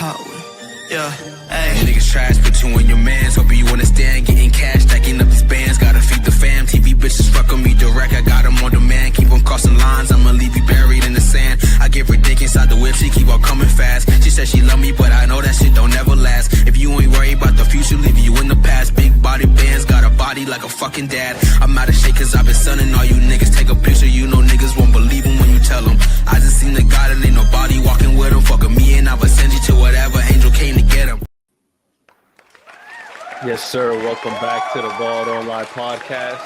talk with. Yeah, hey. Niggas trash, put you in your mans. Hope you understand, getting cash, stacking up these bands. Gotta feed the fam, TV bitches fuck on me direct. I got them on demand, keep on crossing lines. I'ma leave you buried in the sand. I give her dick inside the whip, she keep on coming fast. She said she love me, but I know that shit don't ever last. If you ain't worried about the future, leave you in the past. Big body bands, got a body like a fucking dad. I'm out of shape cause I've been sunning all you niggas. Take a picture, you know niggas won't believe them when you tell them. I just seen the guy that ain't nobody walking with him. Fucking me and I would send you to whatever angel came to get him. Yes, sir. Welcome back to the Bald Online Podcast.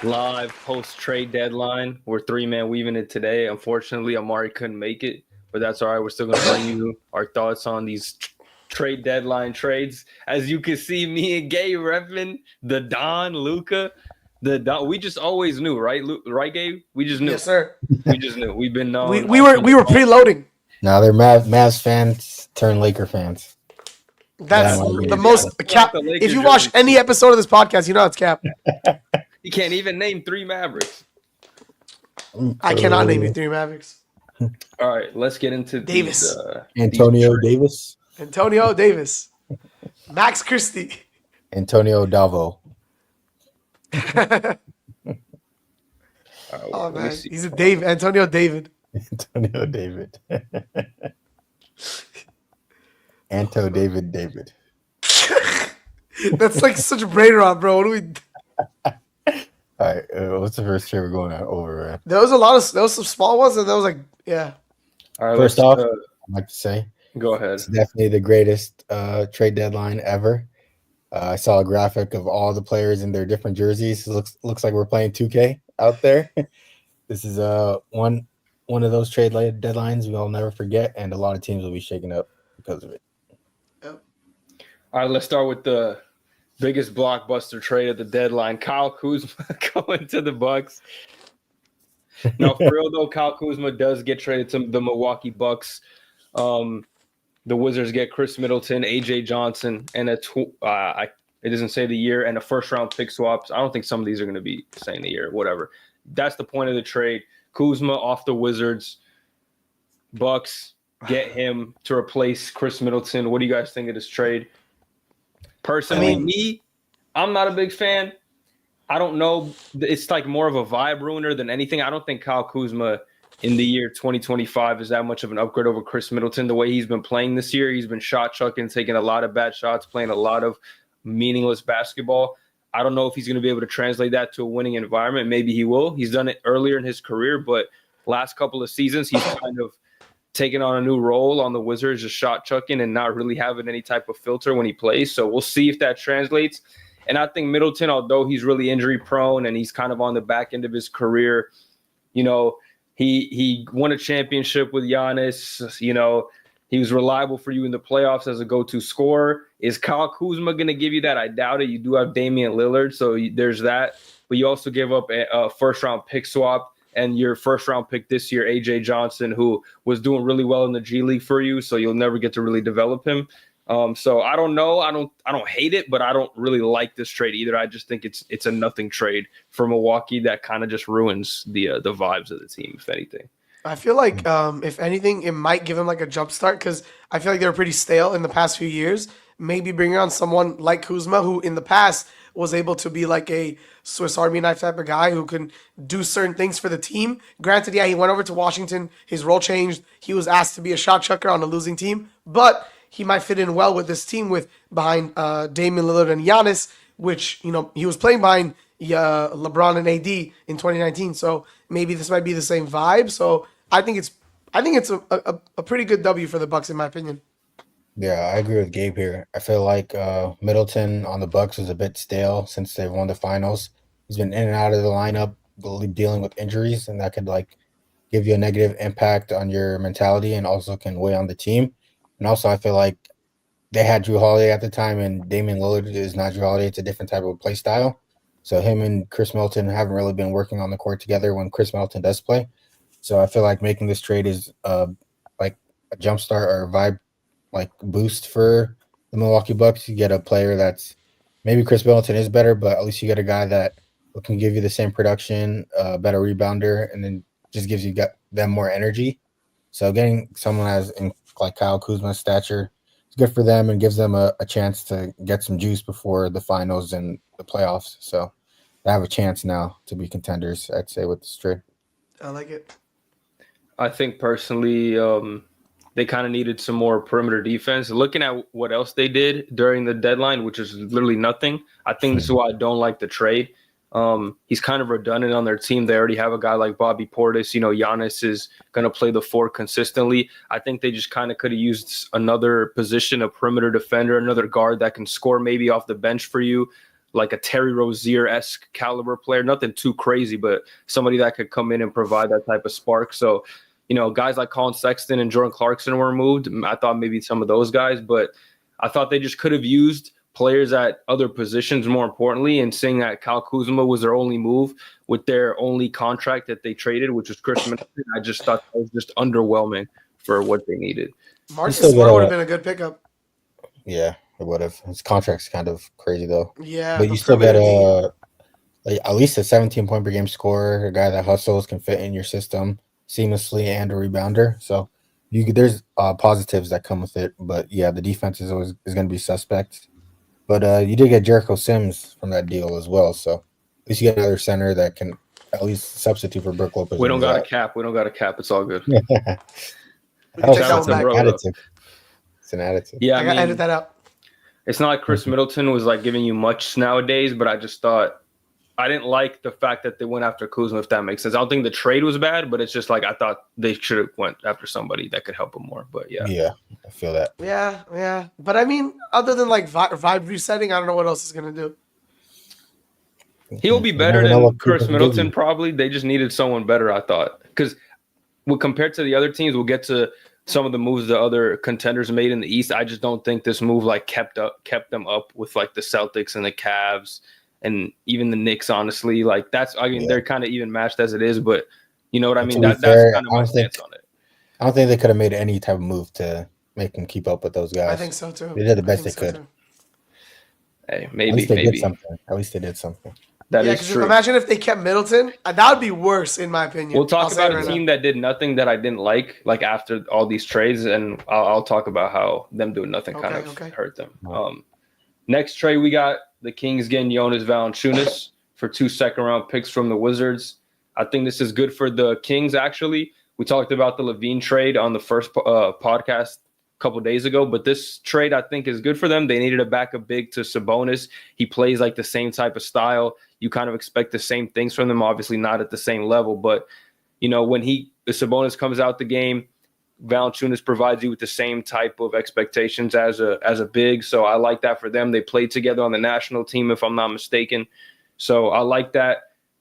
Live post-trade deadline. We're three-man weaving it today. Unfortunately, Omari couldn't make it, but that's all right. We're still going to bring you our thoughts on these trade deadline trades. As you can see, me and Gabe repping the Don, Luca. The Don. We just always knew, right? Right, Gabe? We just knew. Yes, sir. We just knew. We've been known. We were preloading. Now they're Mavs fans turned Laker fans. That's the most cap. If you watch any episode of this podcast, you know it's cap. You can't even name three Mavericks. I cannot name you three Mavericks. All right, let's get into Davis. Antonio Davis. Antonio Davis. Max Christie. Antonio Dalvo. Oh, man. He's a Dave. Antonio David. Antonio David. Anto David. That's like such a brain rot, bro. What do we? All right, what's the first trade we're going over? Man? There was some small ones, and there was like, yeah. All right, first off, I'd like to say, go ahead. It's definitely the greatest trade deadline ever. I saw a graphic of all the players in their different jerseys. It looks like we're playing 2K out there. This is one of those trade deadlines we'll never forget, and a lot of teams will be shaken up because of it. All right, let's start with the biggest blockbuster trade of the deadline. Kyle Kuzma going to the Bucks. Now, for real though, Kyle Kuzma does get traded to the Milwaukee Bucks. The Wizards get Chris Middleton, AJ Johnson, and it doesn't say the year, and a first-round pick swaps. I don't think some of these are going to be saying the year, whatever. That's the point of the trade. Kuzma off the Wizards. Bucks get him to replace Chris Middleton. What do you guys think of this trade? Personally, I'm not a big fan. I don't know. It's like more of a vibe ruiner than anything. I don't think Kyle Kuzma in the year 2025 is that much of an upgrade over Chris Middleton. The way he's been playing this year, he's been shot chucking, taking a lot of bad shots, playing a lot of meaningless basketball. I don't know if he's going to be able to translate that to a winning environment. Maybe he will. He's done it earlier in his career, but last couple of seasons, he's kind of taking on a new role on the Wizards, just shot chucking and not really having any type of filter when he plays. So we'll see if that translates. And I think Middleton, although he's really injury prone and he's kind of on the back end of his career, you know, he won a championship with Giannis. You know, he was reliable for you in the playoffs as a go-to scorer. Is Kyle Kuzma going to give you that? I doubt it. You do have Damian Lillard, so there's that. But you also give up a first-round pick swap and your first-round pick this year, AJ Johnson, who was doing really well in the G League for you, so you'll never get to really develop him. So I don't know. I don't hate it, but I don't really like this trade either. I just think it's a nothing trade for Milwaukee that kind of just ruins the vibes of the team, if anything. I feel like if anything, it might give him like a jump start because I feel like they were pretty stale in the past few years. Maybe bringing on someone like Kuzma, who in the past was able to be like a Swiss Army knife type of guy who can do certain things for the team. Granted, yeah, he went over to Washington. His role changed. He was asked to be a shot chucker on a losing team, but he might fit in well with this team with behind Damian Lillard and Giannis, which, you know, he was playing behind LeBron and AD in 2019. So maybe this might be the same vibe. So I think it's a pretty good W for the Bucks in my opinion. Yeah, I agree with Gabe here. I feel like Middleton on the Bucks was a bit stale since they've won the finals. He's been in and out of the lineup, dealing with injuries, and that could like give you a negative impact on your mentality and also can weigh on the team. And also, I feel like they had Drew Holiday at the time, and Damian Lillard is not Drew Holiday. It's a different type of play style. So him and Chris Middleton haven't really been working on the court together when Chris Middleton does play. So I feel like making this trade is like a jumpstart or a vibe like boost for the Milwaukee Bucks. You get a player that's maybe Chris Middleton is better, but at least you get a guy that can give you the same production, better rebounder, and then just gives you them more energy. So getting someone as like Kyle Kuzma's stature. It's good for them and gives them a chance to get some juice before the finals and the playoffs. So they have a chance now to be contenders, I'd say, with this trade. I like it. I think personally, they kind of needed some more perimeter defense. Looking at what else they did during the deadline, which is literally nothing, I think this is why I don't like the trade. He's kind of redundant on their team. They already have a guy like Bobby Portis. Giannis is going to play the 4 consistently. I think they just kind of could have used another position, a perimeter defender, another guard that can score maybe off the bench for you, like a Terry Rozier-esque caliber player. Nothing too crazy, but somebody that could come in and provide that type of spark. So, guys like Colin Sexton and Jordan Clarkson were moved. I thought maybe some of those guys, but I thought they just could have used players at other positions more importantly, and seeing that Kyle Kuzma was their only move with their only contract that they traded, which was Chris Middleton. I just thought that was just underwhelming for what they needed. Marcus Smart would have been a good pickup. Yeah, it would have. His contract's kind of crazy though. Yeah, but you still get at least a 17-point per game scorer, a guy that hustles, can fit in your system seamlessly, and a rebounder. So there's positives that come with it. But yeah, the defense is going to be suspect. But you did get Jericho Sims from that deal as well. So at least you get another center that can at least substitute for Brook Lopez. We don't got a cap. It's all good. We can check that one back. Additive. It's an additive. Yeah, I got to edit that out. It's not like Chris Middleton was like giving you much nowadays, but I just thought I didn't like the fact that they went after Kuzma, if that makes sense. I don't think the trade was bad, but it's just like I thought they should have went after somebody that could help them more. But yeah. Yeah, I feel that. Yeah. But I mean, other than like vibe resetting, I don't know what else is going to do. He'll be better than Chris Middleton probably. They just needed someone better, I thought. Because compared to the other teams, we'll get to some of the moves the other contenders made in the East. I just don't think this move like kept them up with like the Celtics and the Cavs and even the Knicks, honestly. Like they're kind of even matched as it is, but you know what I mean? That's kind of my stance on it. I don't think they could have made any type of move to make them keep up with those guys. I think so too. They did the best they could. Too. Hey, maybe. At least they did something. That is true. Imagine if they kept Middleton. That would be worse, in my opinion. We'll talk about a team that did nothing that I didn't like after all these trades, and I'll talk about how them doing nothing kind of hurt them. Next trade, we got the Kings getting Jonas Valanciunas for 2 second-round picks from the Wizards. I think this is good for the Kings, actually. We talked about the Levine trade on the first podcast a couple of days ago, but this trade, I think, is good for them. They needed a backup big to Sabonis. He plays like the same type of style. You kind of expect the same things from them, obviously not at the same level, but, when Sabonis comes out the game, Valanciunas provides you with the same type of expectations as a big. So I like that for them. They played together on the national team, if I'm not mistaken. So I like that.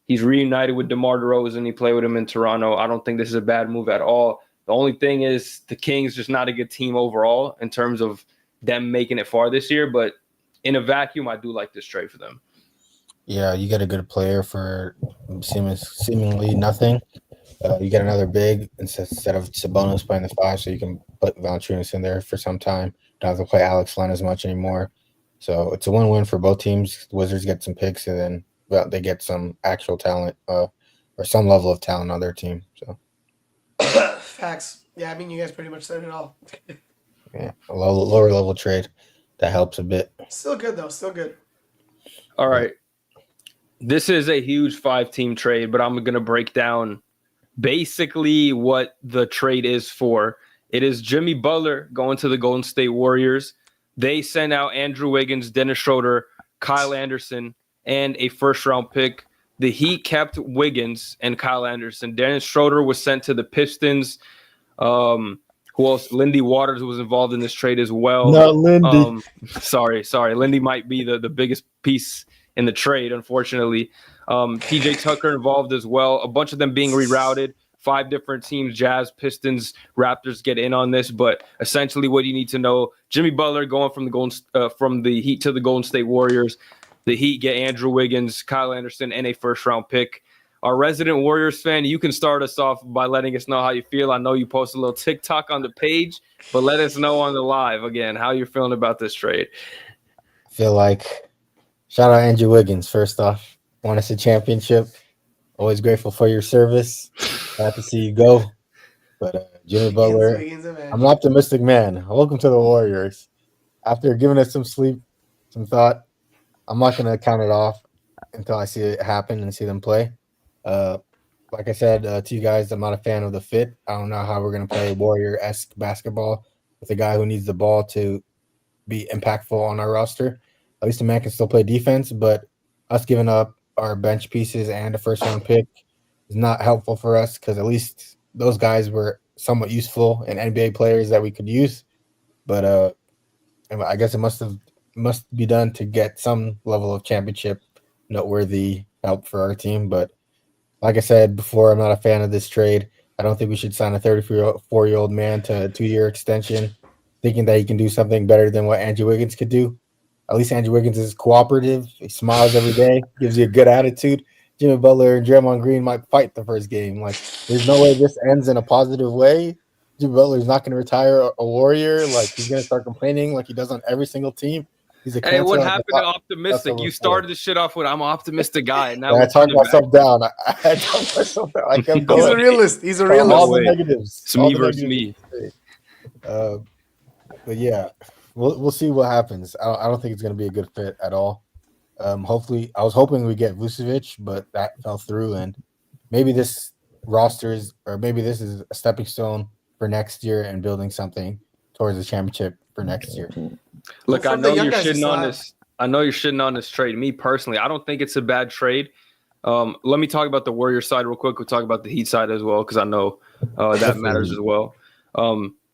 He's reunited with DeMar DeRozan. He played with him in Toronto. I don't think this is a bad move at all. The only thing is the Kings just not a good team overall in terms of them making it far this year. But in a vacuum, I do like this trade for them. Yeah, you get a good player for seemingly nothing. You get another big instead of Sabonis playing the 5, so you can put Valanciunas in there for some time. Don't have to play Alex Len as much anymore. So it's a win-win for both teams. The Wizards get some picks, and then they get some actual talent or some level of talent on their team. So facts. Yeah, I mean, you guys pretty much said it all. Yeah, a lower level trade that helps a bit. Still good though. Still good. All right, this is a huge 5-team trade, but I'm going to break down basically what the trade is for. It is Jimmy Butler going to the Golden State Warriors. They sent out Andrew Wiggins, Dennis Schroeder, Kyle Anderson, and a first-round pick. The Heat kept Wiggins and Kyle Anderson. Dennis Schroeder was sent to the Pistons. Who else? Lindy Waters was involved in this trade as well. Not Lindy. Sorry. Lindy might be the biggest piece in the trade, unfortunately. PJ Tucker involved as well. A bunch of them being rerouted. 5 different teams, Jazz, Pistons, Raptors get in on this. But essentially what you need to know, Jimmy Butler going from the Heat to the Golden State Warriors. The Heat get Andrew Wiggins, Kyle Anderson, and a first-round pick. Our resident Warriors fan, you can start us off by letting us know how you feel. I know you post a little TikTok on the page, but let us know on the live, again, how you're feeling about this trade. I feel like shout out Andrew Wiggins, first off. Won us a championship. Always grateful for your service. Glad to see you go. But Jimmy Wiggins, Butler, Wiggins, man. I'm an optimistic man. Welcome to the Warriors. After giving it some sleep, some thought, I'm not going to count it off until I see it happen and see them play. Like I said to you guys, I'm not a fan of the fit. I don't know how we're going to play Warrior-esque basketball with a guy who needs the ball to be impactful on our roster. At least the man can still play defense, but us giving up our bench pieces and a first-round pick is not helpful for us because at least those guys were somewhat useful and NBA players that we could use. But I guess it must be done to get some level of championship noteworthy help for our team. But like I said before, I'm not a fan of this trade. I don't think we should sign a 34-year-old man to a 2-year extension, thinking that he can do something better than what Andrew Wiggins could do. At least Andrew Wiggins is cooperative. He smiles every day, gives you a good attitude. Jimmy Butler and Draymond Green might fight the first game. Like, there's no way this ends in a positive way. Jimmy Butler's not going to retire a Warrior. Like, he's going to start complaining like he does on every single team. He's a Hey, what cancer. happened to optimistic? You started the shit off with I'm an optimistic guy. And now I talked myself down. I talked myself down. I kept going. He's a realist. He's a All realist. the negatives. It's me versus me. But yeah, we'll see what happens. I don't think it's going to be a good fit at all. Hopefully, I was hoping we get Vucevic, but that fell through. And maybe this maybe this is a stepping stone for next year and building something towards the championship for next year. Look, I know you're shitting on this. I know you're shitting on this trade. Me personally, I don't think it's a bad trade. Let me talk about the Warriors side real quick. We'll talk about the Heat side as well because I know that matters as well.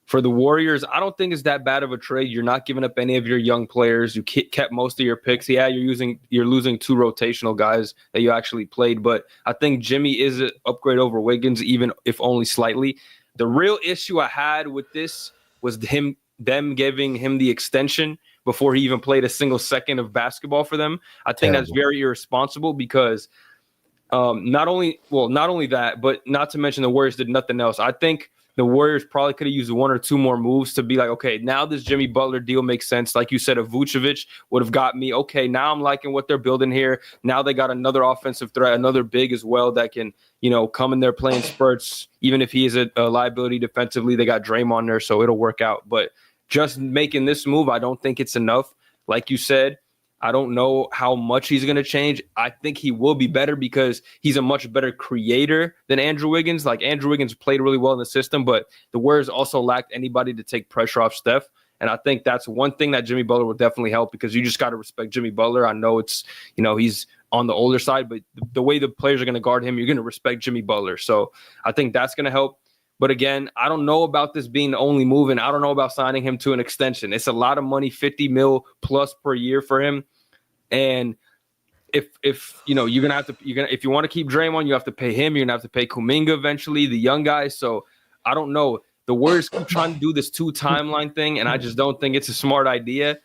For the Warriors, I don't think it's that bad of a trade. You're not giving up any of your young players. You kept most of your picks. Yeah, you're losing 2 rotational guys that you actually played, but I think Jimmy is an upgrade over Wiggins, even if only slightly. The real issue I had with this was them giving him the extension before he even played a single second of basketball for them. I think that's very irresponsible because not only that, but not to mention the Warriors did nothing else. I think the Warriors probably could have used 1 or 2 more moves to be like, okay, now this Jimmy Butler deal makes sense. Like you said, a Vucevic would have got me, okay, now I'm liking what they're building here. Now they got another offensive threat, another big as well that can, come in there playing spurts. Even if he is a liability defensively, they got Draymond there, so it'll work out. But just making this move, I don't think it's enough. Like you said, I don't know how much he's going to change. I think he will be better because he's a much better creator than Andrew Wiggins. Like Andrew Wiggins played really well in the system, but the Warriors also lacked anybody to take pressure off Steph. And I think that's one thing that Jimmy Butler will definitely help because you just got to respect Jimmy Butler. I know it's, he's on the older side, but the way the players are going to guard him, you're going to respect Jimmy Butler. So I think that's going to help. But again, I don't know about this being the only move, and I don't know about signing him to an extension. It's a lot of money, $50 million plus per year for him. And if you're gonna have to, if you want to keep Draymond, you have to pay him. You're gonna have to pay Kuminga eventually, the young guys. So I don't know. The Warriors keep trying to do this 2 timeline thing, and I just don't think it's a smart idea.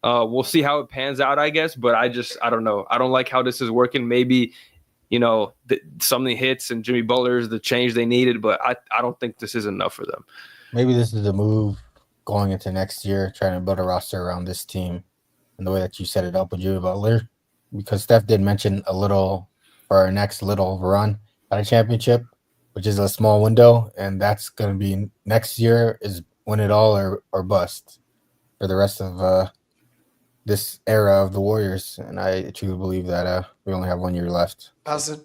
We'll see how it pans out, I guess. But I don't know. I don't like how this is working. Maybe something hits and Jimmy Butler is the change they needed, but I don't think this is enough for them. Maybe this is the move going into next year, trying to build a roster around this team and the way that you set it up with Jimmy Butler, because Steph did mention a little for our next little run at a championship, which is a small window, and that's going to be next year is win it all or bust for the rest of this era of the Warriors. And I truly believe that we only have 1 year left. Hassan,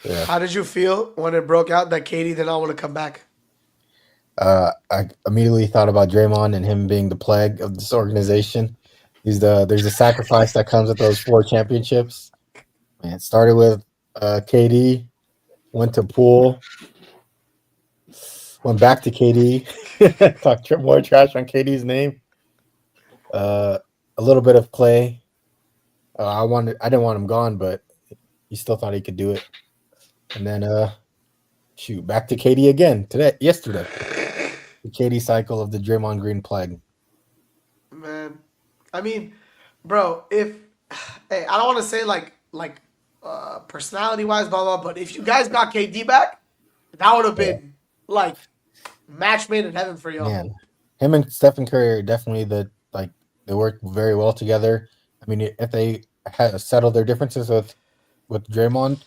yeah. How did you feel when it broke out that KD did not want to come back? I immediately thought about Draymond and him being the plague of this organization. There's a sacrifice that comes with those 4 championships. Man, it started with KD, went to Poole, went back to KD, talked more trash on KD's name. A little bit of Clay. I didn't want him gone, but he still thought he could do it. And then back to KD again yesterday. The KD cycle of the Draymond Green plague. Man, I mean, bro, hey, I don't want to say like personality wise, blah blah, but if you guys got KD back, that would have been like match made in heaven for y'all. Man, him and Stephen Curry are definitely they work very well together. I mean, if they had settled their differences with Draymond,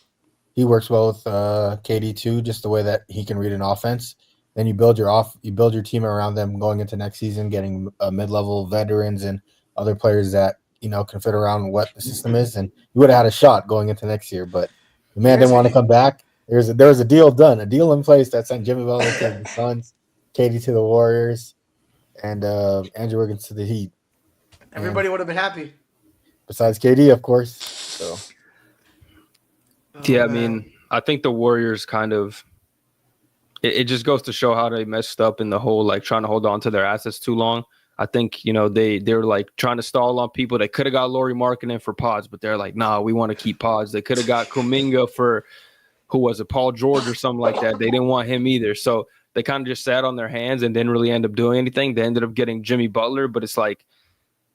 he works well with KD too, just the way that he can read an offense. Then you build your team around them going into next season, getting mid-level veterans and other players that can fit around what the system is, and you would have had a shot going into next year. But the man didn't want to come back. There was a deal done, a deal in place that sent Jimmy Butler to the Suns, KD to the Warriors, and Andrew Wiggins to the Heat. Everybody would have been happy. Besides KD, of course. So. Yeah, I mean, I think the Warriors kind of it just goes to show how they messed up in the whole like trying to hold on to their assets too long. I think they're like trying to stall on people. They could have got Lauri Markkanen for Pods, but they're like, nah, we want to keep Pods. They could have got Kuminga for who was it, Paul George or something like that. They didn't want him either, so they kind of just sat on their hands and didn't really end up doing anything. They ended up getting Jimmy Butler, but it's like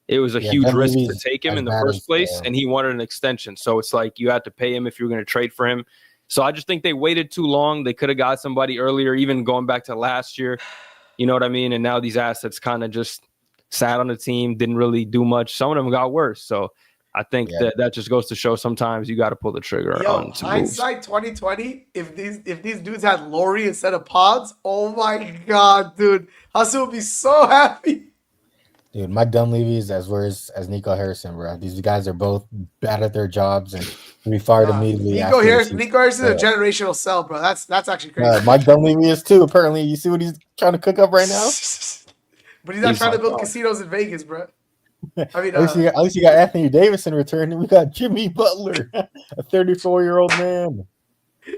it was a huge risk to take him in the first place, and he wanted an extension. So it's like you had to pay him if you were going to trade for him. So I just think they waited too long. They could have got somebody earlier, even going back to last year. You know what I mean? And now these assets kind of just sat on the team, didn't really do much. Some of them got worse. So I think that just goes to show sometimes you got to pull the trigger on some hindsight moves. 2020. If these dudes had Lauri instead of Pods, oh my god, dude, Hassan would be so happy. Dude, Mike Dunleavy is as worse as Nico Harrison, bro. These guys are both bad at their jobs and to be fired immediately. Nico Harrison is a generational sell, bro. That's actually crazy. Mike Dunleavy is too. Apparently, you see what he's trying to cook up right now. But he's not trying to build casinos in Vegas, bro. I mean, at least you got Anthony Davis in return, and we got Jimmy Butler, a 34-year-old man.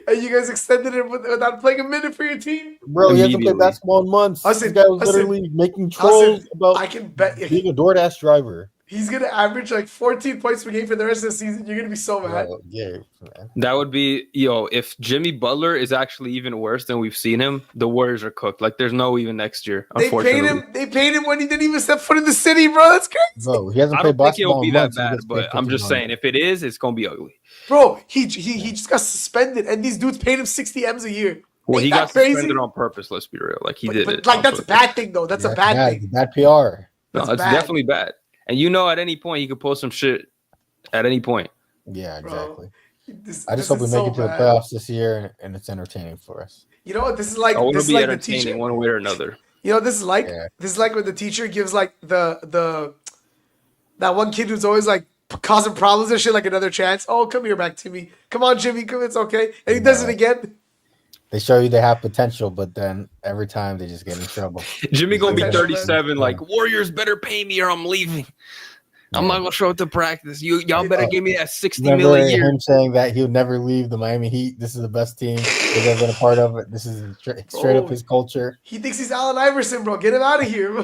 And you guys extended him without playing a minute for your team? Bro, he hasn't played basketball in months. This guy was literally making trolls about being a DoorDash driver. He's going to average like 14 points per game for the rest of the season. You're going to be so mad. Bro, yeah, man. That would be, if Jimmy Butler is actually even worse than we've seen him, the Warriors are cooked. Like, there's no even next year, unfortunately. They paid him when he didn't even step foot in the city, bro. That's crazy. Bro, he hasn't played basketball in months. I don't think it'll be that bad, but I'm just saying, if it is, it's going to be ugly. Bro, he just got suspended, and these dudes paid him 60 M's a year. Well, he got suspended on purpose, let's be real. Like, he did it. Like, that's a bad thing, though. That's a bad thing. Bad PR. No, it's definitely bad. And at any point, he could pull some shit at any point. Yeah, exactly. Bro, I just hope we make it to the playoffs this year, and it's entertaining for us. You know what? This is like it'll this be is like entertaining the teacher. One way or another. You know, this is like when the teacher gives like the that one kid who's always like causing problems and shit like another chance. Oh, come here back, Timmy. Come on, Jimmy. Come, it's okay. And he does it again. They show you they have potential, but then every time they just get in trouble. Jimmy gonna be 37. Like, Warriors better pay me or I'm leaving. I'm not gonna show up to practice. Y'all better give me that $60 million a year. Him saying that he would never leave the Miami Heat. This is the best team. He's ever been a part of it. This is straight up his culture. He thinks he's Allen Iverson, bro. Get him out of here.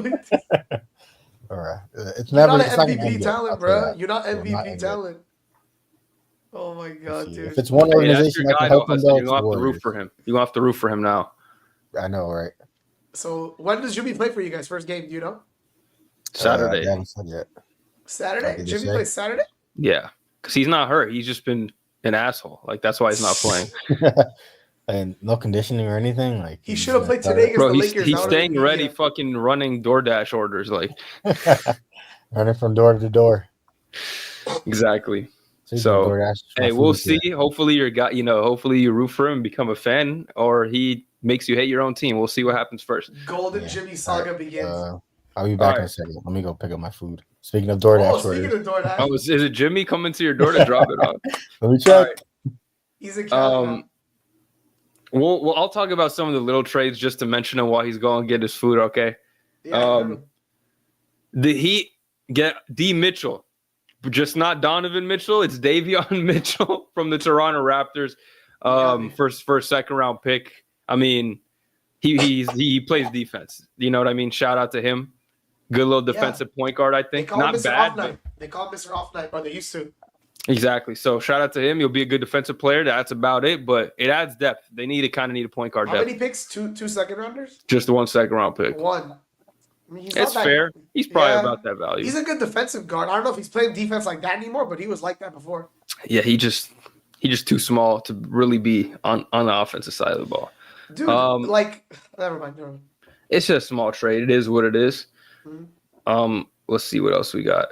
All right, it's You're never not an MVP talent, bro. You're not MVP talent. Oh my god, dude! If it's one organization that can help him, you're gonna have to root for him. You're gonna have to root for him now. I know, right? So when does Jimmy play for you guys? First game, do you know? Saturday. I haven't said yet. Saturday? Jimmy plays Saturday? Yeah, because he's not hurt. He's just been an asshole. Like, that's why he's not playing. And no conditioning or anything. Like, he should have played today against the Lakers. He's staying ready, fucking running DoorDash orders, like running from door to door. Exactly. So hey, we'll see. Here. Hopefully hopefully you root for him and become a fan, or he makes you hate your own team. We'll see what happens first. Golden Jimmy saga begins. I'll be back in a second. Let me go pick up my food. Speaking of DoorDash, speaking of DoorDash, is it Jimmy coming to your door to drop it off? Let me check. Right. He's a cat. Well, I'll talk about some of the little trades just to mention him while he's going to get his food. Okay. Yeah, the Heat get D Mitchell, just not Donovan Mitchell. It's Davion Mitchell from the Toronto Raptors. For a second round pick. I mean, he plays defense. You know what I mean? Shout out to him. Good little defensive point guard, I think. Not bad. They call him Mr. Off Night, or they used to. Exactly. So shout out to him. He'll be a good defensive player. That's about it. But it adds depth. They need a point guard. How many picks? Two second rounders? Just one second round pick. One. I mean, it's fair. He's probably about that value. He's a good defensive guard. I don't know if he's playing defense like that anymore, but he was like that before. Yeah, he just too small to really be on the offensive side of the ball. Dude, never mind. It's just a small trade. It is what it is. Mm-hmm. Let's see what else we got.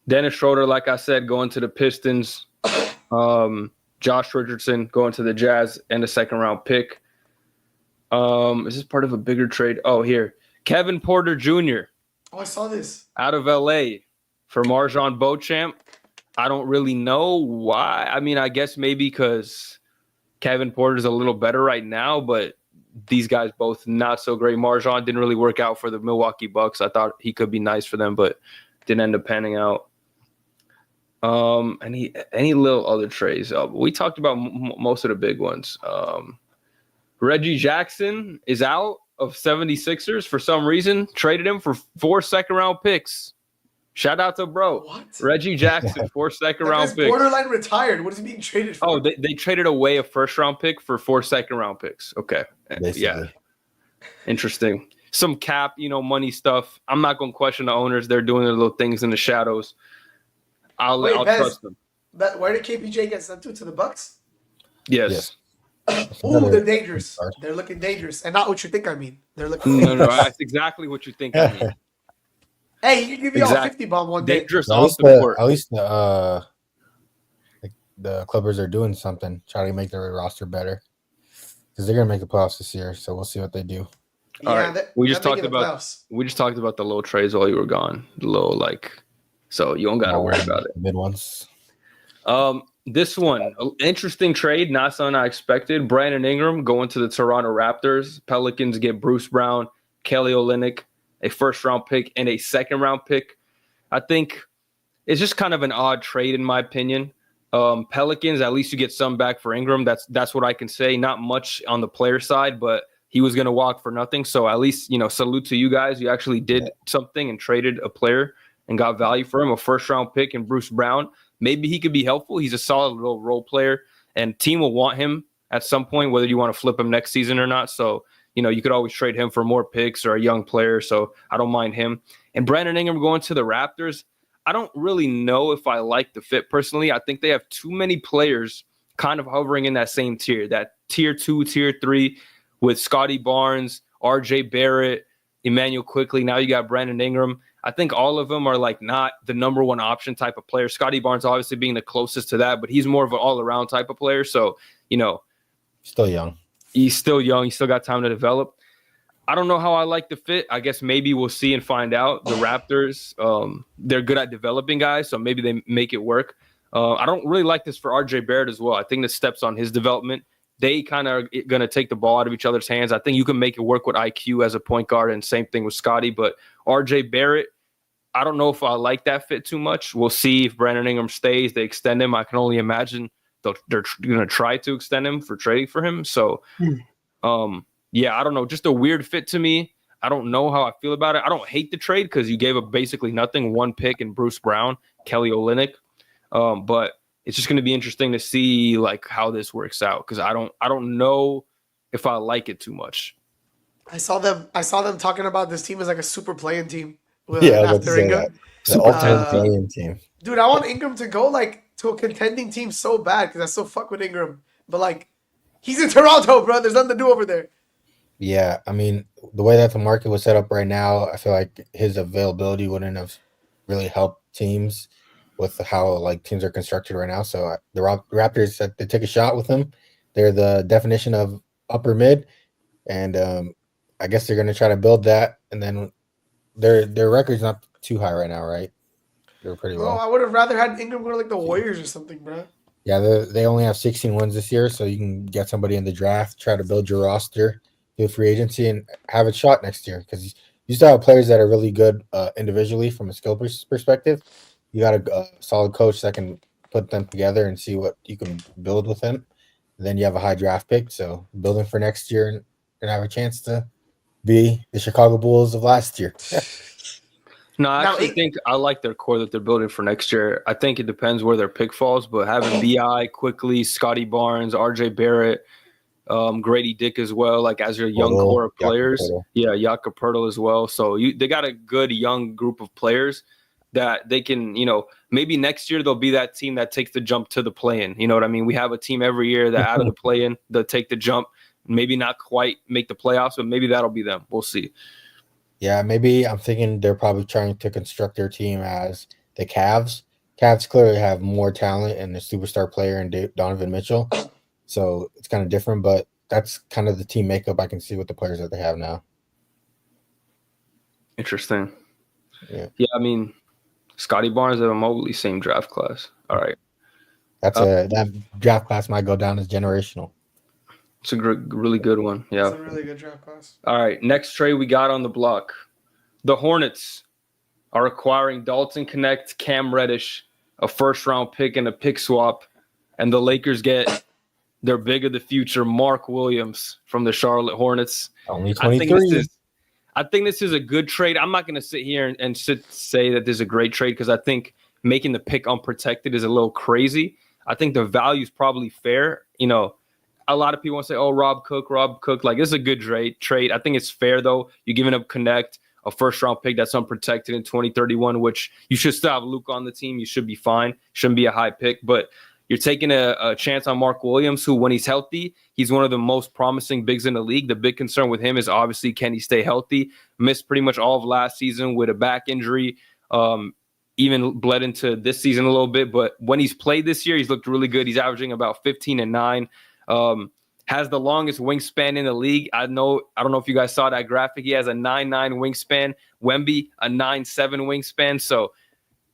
Dennis Schroeder, like I said, going to the Pistons. Josh Richardson going to the Jazz and a second-round pick. Is this part of a bigger trade? Oh, here. Kevin Porter Jr. Oh, I saw this. out of LA for Marjon Beauchamp. I don't really know why. I mean, I guess maybe because Kevin Porter's a little better right now, but these guys both not so great. Marjon didn't really work out for the Milwaukee Bucks. I thought he could be nice for them, but didn't end up panning out. Any little other trades? We talked about most of the big ones. Reggie Jackson is out of 76ers for some reason. Traded him for 4 second-round picks. Shout out to bro. What? Reggie Jackson, 4 second-round picks. Borderline retired. What is he being traded for? Oh, they traded away a first-round pick for 4 second-round picks. Okay. Basically. Yeah. Interesting. Some cap, money stuff. I'm not going to question the owners. They're doing their little things in the shadows. I'll trust them. Where did KPJ get sent to the Bucks? Yes. Ooh, they're dangerous. They're looking dangerous. And not what you think I mean. They're looking No, that's exactly what you think I mean. Hey, he can give you all 50 bomb one day. Dangerous At off least the court. At least the Clippers are doing something, trying to make their roster better. Because they're gonna make the playoffs this year, so we'll see what they do. All right. We just talked about the little trades while you were gone. The little so you don't gotta worry about it. Mid ones. This one, interesting trade, not something I expected. Brandon Ingram going to the Toronto Raptors. Pelicans get Bruce Brown, Kelly Olynyk, a first-round pick, and a second-round pick. I think it's just kind of an odd trade in my opinion. Pelicans, at least you get some back for Ingram. That's what I can say. Not much on the player side, but he was going to walk for nothing. So at least, salute to you guys. You actually did something and traded a player and got value for him, a first-round pick and Bruce Brown. Maybe he could be helpful. He's a solid little role player, and team will want him at some point, whether you want to flip him next season or not. So, you could always trade him for more picks or a young player. So I don't mind him. And Brandon Ingram going to the Raptors, I don't really know if I like the fit personally. I think they have too many players kind of hovering in that same tier, that tier 2, tier 3 with Scotty Barnes, RJ Barrett, Emmanuel Quickley. Now you got Brandon Ingram. I think all of them are not the number one option type of player. Scotty Barnes obviously being the closest to that, but he's more of an all-around type of player. So, still young. He's still young. He's still got time to develop. I don't know how I like the fit. I guess maybe we'll see and find out. The Raptors, they're good at developing guys, so maybe they make it work. I don't really like this for RJ Barrett as well. I think this steps on his development. They kind of are going to take the ball out of each other's hands. I think you can make it work with IQ as a point guard, and same thing with Scotty. But RJ Barrett, I don't know if I like that fit too much. We'll see if Brandon Ingram stays. They extend him. I can only imagine they're going to try to extend him for trading for him. So, I don't know. Just a weird fit to me. I don't know how I feel about it. I don't hate the trade because you gave up basically nothing, 1 pick and Bruce Brown, Kelly Olynyk. But it's just going to be interesting to see how this works out because I don't know if I like it too much. I saw them talking about this team as a super playing team. After Ingram. The ultimate playing team. Dude, I want Ingram to go to a contending team so bad because I still fuck with Ingram. But he's in Toronto, bro. There's nothing to do over there. Yeah, I mean, the way that the market was set up right now, I feel like his availability wouldn't have really helped teams with how teams are constructed right now. So the Raptors said they took a shot with him. They're the definition of upper mid, and I guess they're going to try to build that. And then their record's not too high right now, right? They're pretty low. I would have rather had Ingram go to the Warriors or something, bro. Yeah, they only have 16 wins this year, so you can get somebody in the draft, try to build your roster, do free agency, and have a shot next year. Because you still have players that are really good individually from a skill perspective. You got a solid coach that can put them together and see what you can build with them. And then you have a high draft pick, so building for next year and have a chance to be the Chicago Bulls of last year. No, I actually think I like their core that they're building for next year. I think it depends where their pick falls, but having B.I., Quickly, Scotty Barnes, RJ Barrett, Grady Dick as well, as your young core of players. Jakob Poeltl as well. So they got a good young group of players that they can, maybe next year they'll be that team that takes the jump to the play-in. You know what I mean? We have a team every year that out of the play-in, they'll take the jump, maybe not quite make the playoffs, but maybe that'll be them. We'll see. Yeah, maybe I'm thinking they're probably trying to construct their team as the Cavs, Cavs clearly have more talent and a superstar player in Donovan Mitchell, so it's kind of different. But that's kind of the team makeup I can see with the players that they have now. Interesting. Yeah, I mean, Scotty Barnes and Mobley, same draft class. All right. that draft class might go down as generational. It's a really good one. Yeah. It's a really good draft class. All right. Next trade we got on the block. The Hornets are acquiring Dalton Connect, Cam Reddish, a first-round pick, and a pick swap. And the Lakers get their big of the future, Mark Williams from the Charlotte Hornets. Only 23. I think this is a good trade. I'm not going to sit here and say that this is a great trade because I think making the pick unprotected is a little crazy. I think the value is probably fair. You know, a lot of people want to say, oh, Rob Cook. Like, this is a good trade. I think it's fair, though. You're giving up Connect, a first-round pick that's unprotected in 2031, which you should still have Luke on the team. You should be fine. Shouldn't be a high pick. But you're taking a chance on Mark Williams, who, when he's healthy, he's one of the most promising bigs in the league. The big concern with him is obviously, can he stay healthy? Missed pretty much all of last season with a back injury. Even bled into this season a little bit. But when he's played this year, he's looked really good. He's averaging about 15 and 9. Has the longest wingspan in the league. I don't know if you guys saw that graphic. He has a 9'9" wingspan. Wemby, a 9'7" wingspan. So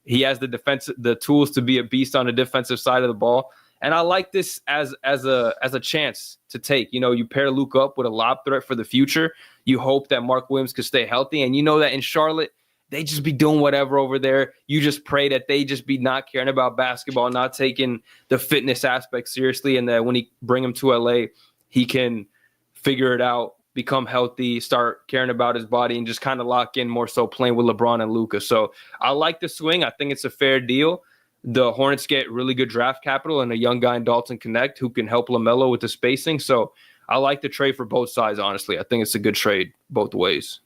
he has the tools to be a beast on the defensive side of the ball. And I like this as a chance to take. You know, you pair Luke up with a lob threat for the future. You hope that Mark Williams could stay healthy. And you know that in Charlotte, they just be doing whatever over there. You just pray that they just be not caring about basketball, not taking the fitness aspect seriously, and that when he bring him to LA, he can figure it out, become healthy, start caring about his body, and just kind of lock in more so playing with LeBron and Luka. So I like the swing. I think it's a fair deal. The Hornets get really good draft capital and a young guy in Dalton Connect who can help LaMelo with the spacing. So I like the trade for both sides, honestly. I think it's a good trade both ways.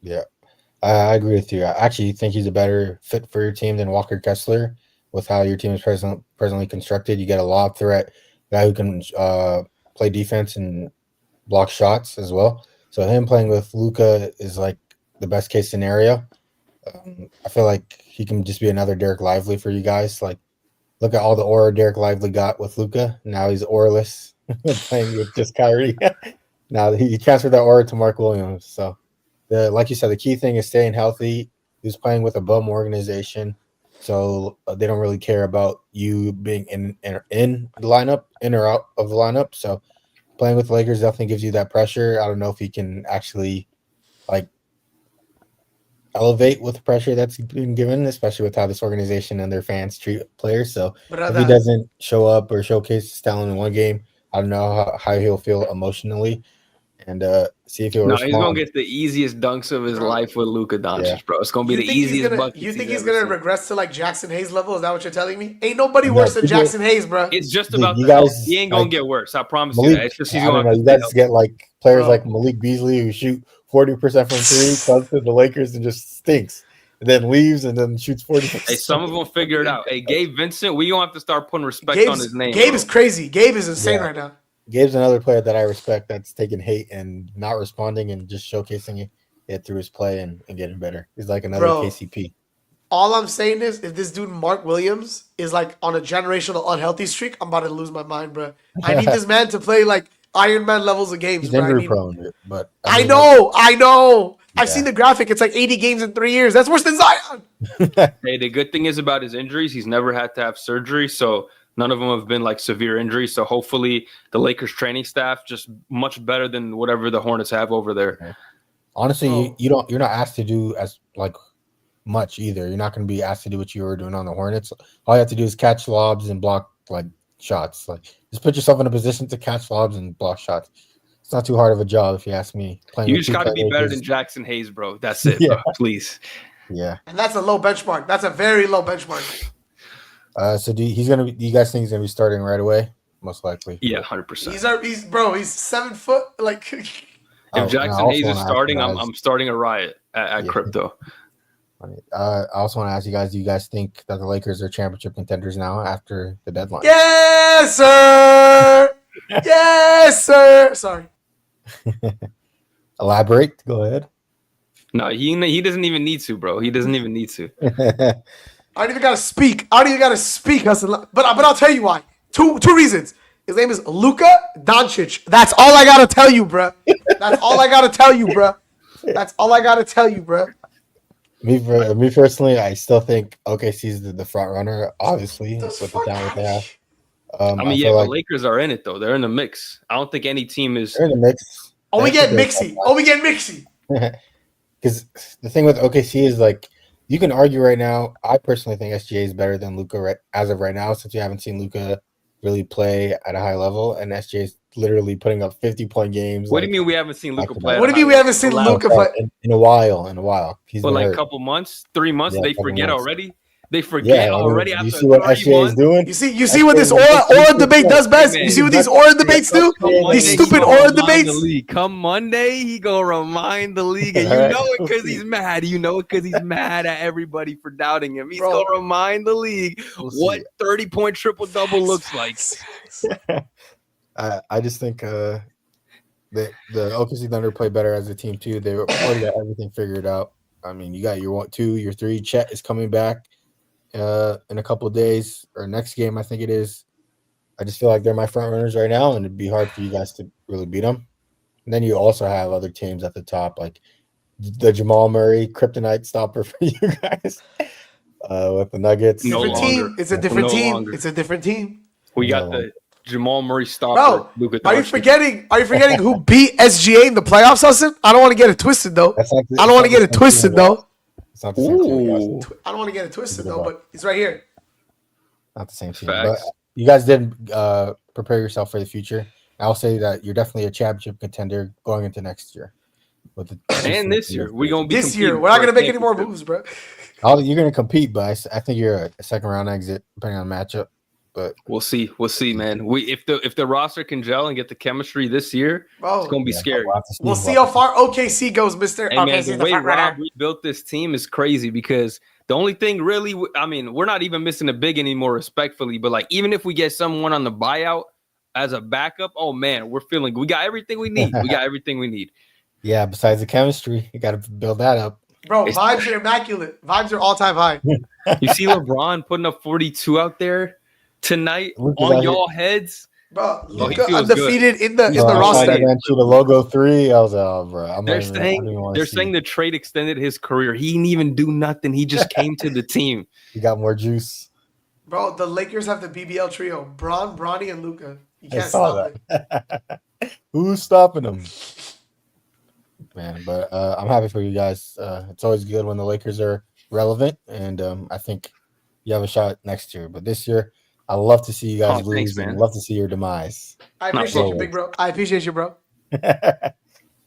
Yeah. I agree with you. I actually think he's a better fit for your team than Walker Kessler with how your team is presently constructed. You get a lob threat, guy who can play defense and block shots as well. So him playing with Luka is like the best case scenario. I feel like he can just be another Derek Lively for you guys. Like, look at all the aura Derek Lively got with Luka. Now he's auraless playing with just Kyrie. Now he transferred that aura to Mark Williams. So like you said, the key thing is staying healthy. He's playing with a bum organization, so they don't really care about you being in the lineup, in or out of the lineup. So playing with the Lakers definitely gives you that pressure. I don't know if he can actually like elevate with the pressure that's been given, especially with how this organization and their fans treat players. So if he doesn't show up or showcase his talent in one game, I don't know how he'll feel emotionally. And see if he'll respond. He's gonna get the easiest dunks of his life with Luka Doncic, bro. It's gonna be the easiest bucket. You think he's gonna regress to like Jackson Hayes level? Is that what you're telling me? Ain't nobody worse than Jackson Hayes, bro. It's just about you guys. He ain't gonna get worse. I promise you that. It's just he's gonna. You guys get like players like Malik Beasley who shoot 40% from three, comes to the Lakers and just stinks, and then leaves and then shoots 40%. Hey, some of them figure it out. Hey, Gabe Vincent, we don't have to start putting respect on his name. Gabe is crazy. Gabe is insane right now. Gabe's another player that I respect that's taking hate and not responding and just showcasing it through his play and getting better. He's like another KCP. All I'm saying is if this dude Mark Williams is like on a generational unhealthy streak, I'm about to lose my mind, bro. I need this man to play like Iron Man levels of games. He's injury prone, but I know. I've seen the graphic. It's like 80 games in 3 years. That's worse than Zion. Hey, the good thing is about his injuries, he's never had to have surgery, so none of them have been like severe injuries. So hopefully the Lakers training staff just much better than whatever the Hornets have over there. Honestly, you're not asked to do as like much either. You're not going to be asked to do what you were doing on the Hornets. All you have to do is catch lobs and block like shots. Like just put yourself in a position to catch lobs and block shots. It's not too hard of a job if you ask me. You just got to be better than Jackson Hayes, bro. That's it, bro. Please. Yeah. And that's a low benchmark. That's a very low benchmark. So do you guys think he's gonna be starting right away? Most likely. Yeah, 100%. He's 7 foot. Like if Jackson Hayes is starting, I'm starting a riot at Crypto. I also want to ask you guys: do you guys think that the Lakers are championship contenders now after the deadline? Yes, sir. Yes, sir. Sorry. Elaborate. Go ahead. No, he doesn't even need to, bro. He doesn't even need to. I don't even gotta speak. Hassan. But I'll tell you why. Two reasons. His name is Luka Doncic. That's all I gotta tell you, bruh. That's all I gotta tell you, bruh. That's all I gotta tell you, bruh. Me personally, I still think OKC's the front runner, obviously, That's with the talent they have. I mean, feel but like Lakers are in it though. They're in the mix. I don't think any team is. they're in the mix. Oh, we get Mixie. Because the thing with OKC is like you can argue right now. I personally think SGA is better than Luka as of right now, since you haven't seen Luka really play at a high level, and SGA is literally putting up 50-point games. What do you mean we haven't seen Luka play? What do you mean we haven't seen Luka play in a while? He's for been like hurt. a couple months, 3 months. Yeah, They couple forget months. already. They forget already You after see what 3 SGA is months. doing? You see what this aura debate does best? You see what these aura debates do? These stupid aura debates. Come Monday, he gonna remind the league, and you know it because he's mad. You know it because he's mad at everybody for doubting him. He's gonna remind the league what 30-point triple-double looks like. I just think the OKC Thunder play better as a team too. They already got everything figured out. I mean, you got your 1, 2, your 3. Chet is coming back in a couple of days or next game, I think it is. I just feel like they're my front runners right now, and it'd be hard for you guys to really beat them. And then you also have other teams at the top, like the Jamal Murray kryptonite stopper for you guys with the Nuggets. Different team. It's a different team. Longer. It's a different team. We got the Jamal Murray stopper. Bro, are you forgetting who beat SGA in the playoffs, Hassan? I don't want to get it twisted though. I don't want to get it twisted though. It's not the same team. I don't want to get it twisted though, but it's right here. Not the same team. Facts. But you guys did prepare yourself for the future. I'll say that you're definitely a championship contender going into next year. And this year, we're gonna be this year. We're not gonna make any more moves, bro. You're gonna compete, but I think you're a second round exit depending on the matchup. But we'll see, man. If the roster can gel and get the chemistry this year, it's gonna be scary. We'll see how far OKC goes, Mister. Hey, man, the way Rob rebuilt this team is crazy because the only thing really, I mean, we're not even missing a big anymore, respectfully. But like, even if we get someone on the buyout as a backup, oh man, we got everything we need. Yeah, besides the chemistry, you got to build that up. Bro, vibes are immaculate. Vibes are all time high. You see LeBron putting up 42 out there tonight on y'all heads. Bro, Luka undefeated in the roster. I went to the logo 3. I was like, oh, bro. They're saying the trade extended his career. He didn't even do nothing. He just came to the team. He got more juice. Bro, the Lakers have the BBL trio: Bron, Bronny, and Luka. You can't stop it. Who's stopping them? Man, but I'm happy for you guys. It's always good when the Lakers are relevant, and I think you have a shot next year. But this year, I love to see you guys lose, thanks, man. And love to see your demise. I appreciate you, big bro. I appreciate you, bro.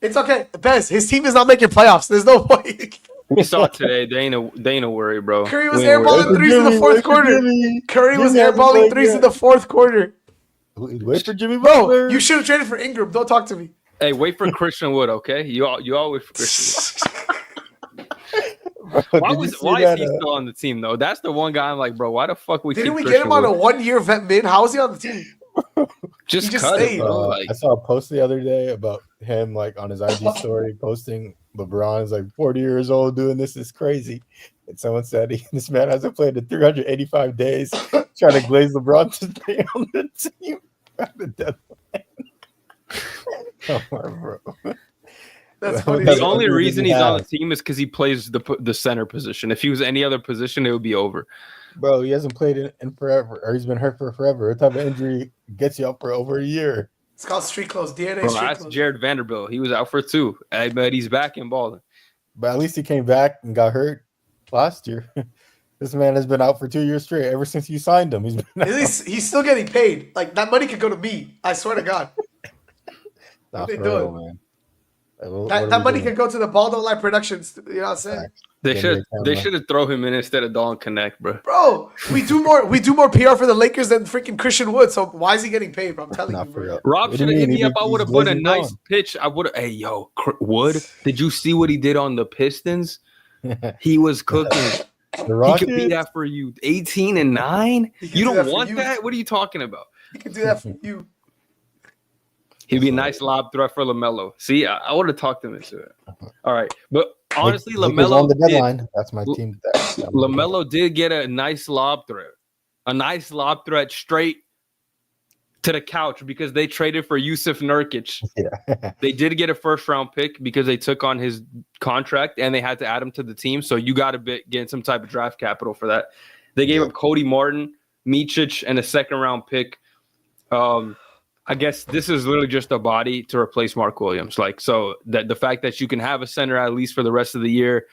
It's okay. Bez, his team is not making playoffs. There's no way. We saw it today. They ain't a worry, bro. Curry was airballing threes in the fourth quarter. Curry was airballing threes in the fourth quarter. Wait for Jimmy Butler. Bro, you should have traded for Ingram. Don't talk to me. Hey, wait for Christian Wood, okay? You all wait for Christian Wood. Why is he still on the team though? That's the one guy I'm like, bro. Why the fuck didn't we get him on a 1-year vet min? How is he on the team? Just cut him, bro. I saw a post the other day about him like on his IG story posting LeBron is like 40 years old doing this is crazy. And someone said this man hasn't played in 385 days trying to glaze LeBron to stay on the team at the deadline. Come on, bro. That's funny. The only reason he's on the team is because he plays the center position. If he was any other position, it would be over. Bro, he hasn't played in forever, or he's been hurt for forever. What type of injury gets you up for over a year? It's called street clothes. DNA Bro, street that's clothes. Jared Vanderbilt. He was out for 2. But he's back in balling. But at least he came back and got hurt last year. This man has been out for 2 years straight. Ever since you signed him, at least he's still getting paid. Like that money could go to me. I swear to God. What are they doing? doing? Man? That money could go to the Ball Don't Lie Productions. You know what I'm saying? They should have thrown him in instead of Dawn Connect, bro. Bro, we do more PR for the Lakers than freaking Christian Wood. So why is he getting paid? Bro, I'm telling you, bro. Rob should have hit me up. I would have put a nice pitch. I would have. Hey, yo, Wood, did you see what he did on the Pistons? He was cooking. He could be that for you. 18-9. You don't want that? What are you talking about? He could do that for you. He'd be a nice lob threat for LaMelo. See, I would have talked him into it. All right, but honestly, LaMelo on the deadline. That's my team. LaMelo did get a nice lob threat straight to the couch because they traded for Yusuf Nurkic. Yeah. They did get a first-round pick because they took on his contract and they had to add him to the team. So you got to get some type of draft capital for that. They gave up Cody Martin, Micic, and a second-round pick. I guess this is literally just a body to replace Mark Williams. Like, so that the fact that you can have a center at least for the rest of the year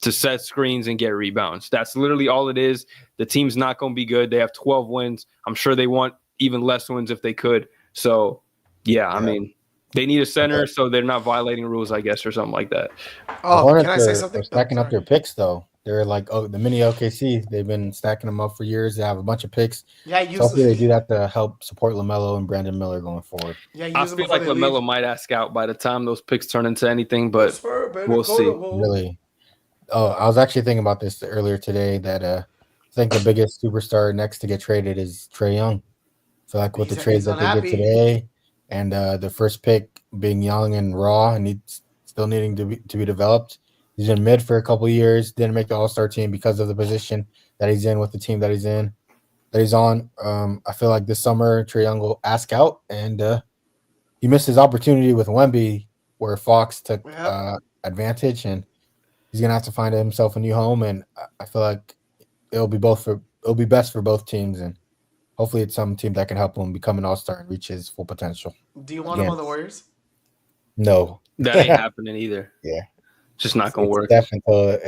to set screens and get rebounds. That's literally all it is. The team's not going to be good. They have 12 wins. I'm sure they want even less wins if they could. So, I mean, they need a center, so they're not violating rules, I guess, or something like that. Oh, can I say something? They're stacking up their picks, though. They're like, the mini OKC. They've been stacking them up for years. They have a bunch of picks. Yeah, so hopefully they do that to help support LaMelo and Brandon Miller going forward. Yeah, I feel like LaMelo might ask out by the time those picks turn into anything, but we'll see. Really? Oh, I was actually thinking about this earlier today that I think the biggest superstar next to get traded is Trae Young. So like with the trades that they did today and the first pick being young and raw and still needing to be developed. He's been mid for a couple of years, didn't make the All-Star team because of the position that he's in with the team that he's on. I feel like this summer Trae Young will ask out, and he missed his opportunity with Wemby where Fox took advantage, and he's gonna have to find himself a new home. And I feel like it'll be best for both teams, and hopefully it's some team that can help him become an All-Star and reach his full potential. Do you want him on the Warriors? No, that ain't happening either. Yeah. Just not going to work. Until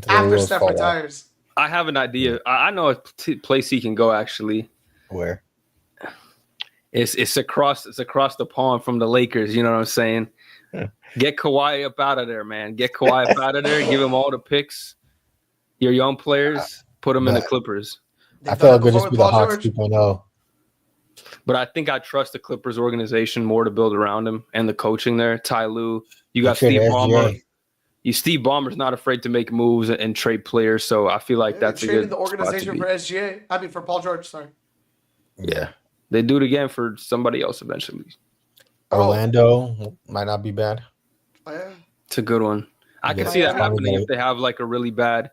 after Steph retires. I have an idea. I know a place he can go, actually. Where? It's across the pond from the Lakers. You know what I'm saying? Get Kawhi up out of there, man. Get Kawhi up out of there. Give him all the picks. Your young players, put them in the Clippers. I feel like we'll just be the Hawks 2.0. But I think I trust the Clippers organization more to build around him and the coaching there. Ty Lue, you got Steve Ballmer. Steve Ballmer's not afraid to make moves and trade players, so I feel like that's a good the organization for SGA. I mean, for Paul George. Sorry. Yeah, they do it again for somebody else eventually. Orlando might not be bad. Oh, yeah. It's a good one. I can see that happening if they have like a really bad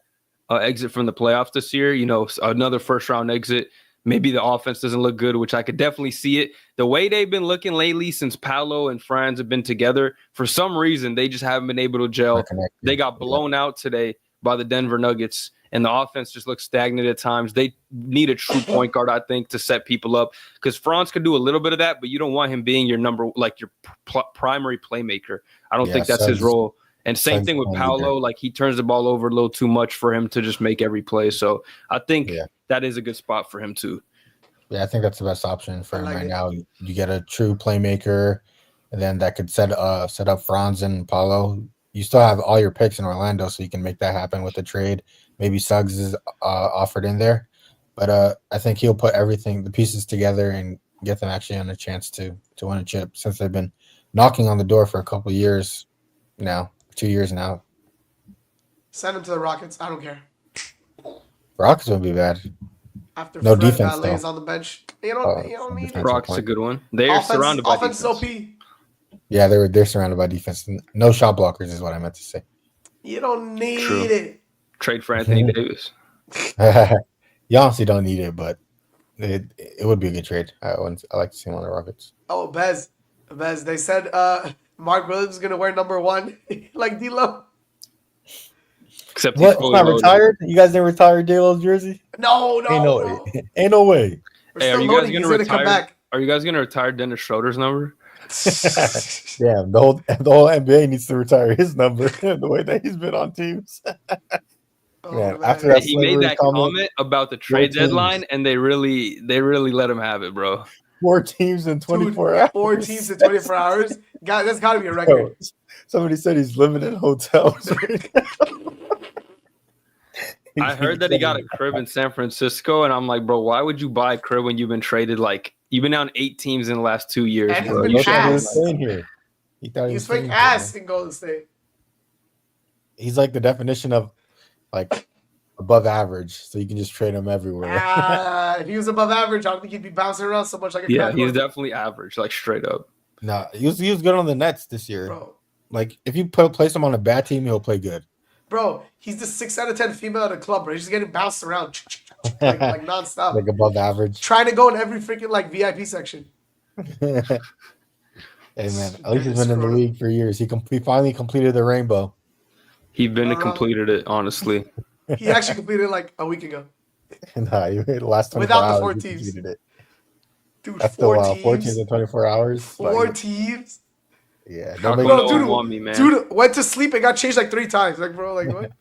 exit from the playoffs this year. You know, another first round exit. Maybe the offense doesn't look good, which I could definitely see it. The way they've been looking lately since Paolo and Franz have been together, for some reason, they just haven't been able to gel. They got blown out today by the Denver Nuggets, and the offense just looks stagnant at times. They need a true point guard, I think, to set people up because Franz could do a little bit of that, but you don't want him being your your primary playmaker. I don't think that's his role. And same thing with Paolo. Like, he turns the ball over a little too much for him to just make every play. So I think that is a good spot for him too. Yeah, I think that's the best option for him right now. You get a true playmaker, and then that could set up Franz and Paolo. You still have all your picks in Orlando, so you can make that happen with the trade. Maybe Suggs is offered in there. But I think he'll put the pieces together and get them actually on a chance to win a chip since they've been knocking on the door for a couple of years now. 2 years now. Send him to the Rockets. I don't care. Rockets wouldn't be bad. After no Fred defense lays on the bench, you don't need it. Rockets a good one. They are surrounded by defense. OP. Yeah, they're surrounded by defense. No shot blockers is what I meant to say. You don't need it. Trade for Anthony Davis. You honestly don't need it, but it would be a good trade. I like to see him on the Rockets. Oh, Bez. They said Mark Williams is gonna wear number 1 like D-Lo. Except what? He's not retired? You guys didn't retire D-Lo's jersey? No. Ain't no way. Hey, are you guys gonna retire? Are you guys gonna retire Dennis Schroeder's number? Damn, the whole NBA needs to retire his number the way that he's been on teams. Man, after that he made that comment about the trade deadline, and they really let him have it, bro. 4 teams in 24 hours. 4 teams in 24 hours. God, that's got to be a record. Somebody said he's living in hotels. I heard that he got a crib in San Francisco, and I'm like, bro, why would you buy a crib when you've been traded? Like, you've been down 8 teams in the last 2 years, and bro. He was playing ass in Golden State. He's like the definition of like above average, so you can just trade him everywhere. If he was above average, I don't think he'd be bouncing around so much like a he's definitely average, like straight up. No, he was good on the Nets this year. Bro. Like if you place him on a bad team, he'll play good. Bro, he's the 6 out of 10 female at a club, bro. He's just getting bounced around like nonstop. Like above average. Trying to go in every freaking like VIP section. Hey man, at least he's been in the league for years. He finally completed the rainbow. He completed it, honestly. He actually completed it like a week ago. Nah, the last 24 Without the hours, 4 he teams. completed it. Dude, That's 4 the teams. 14 to 24 hours. 4 like, teams. Yeah. How Don't make come Bro, no dude, one want me, man? Dude went to sleep and got changed like 3 times. Like, bro, like what?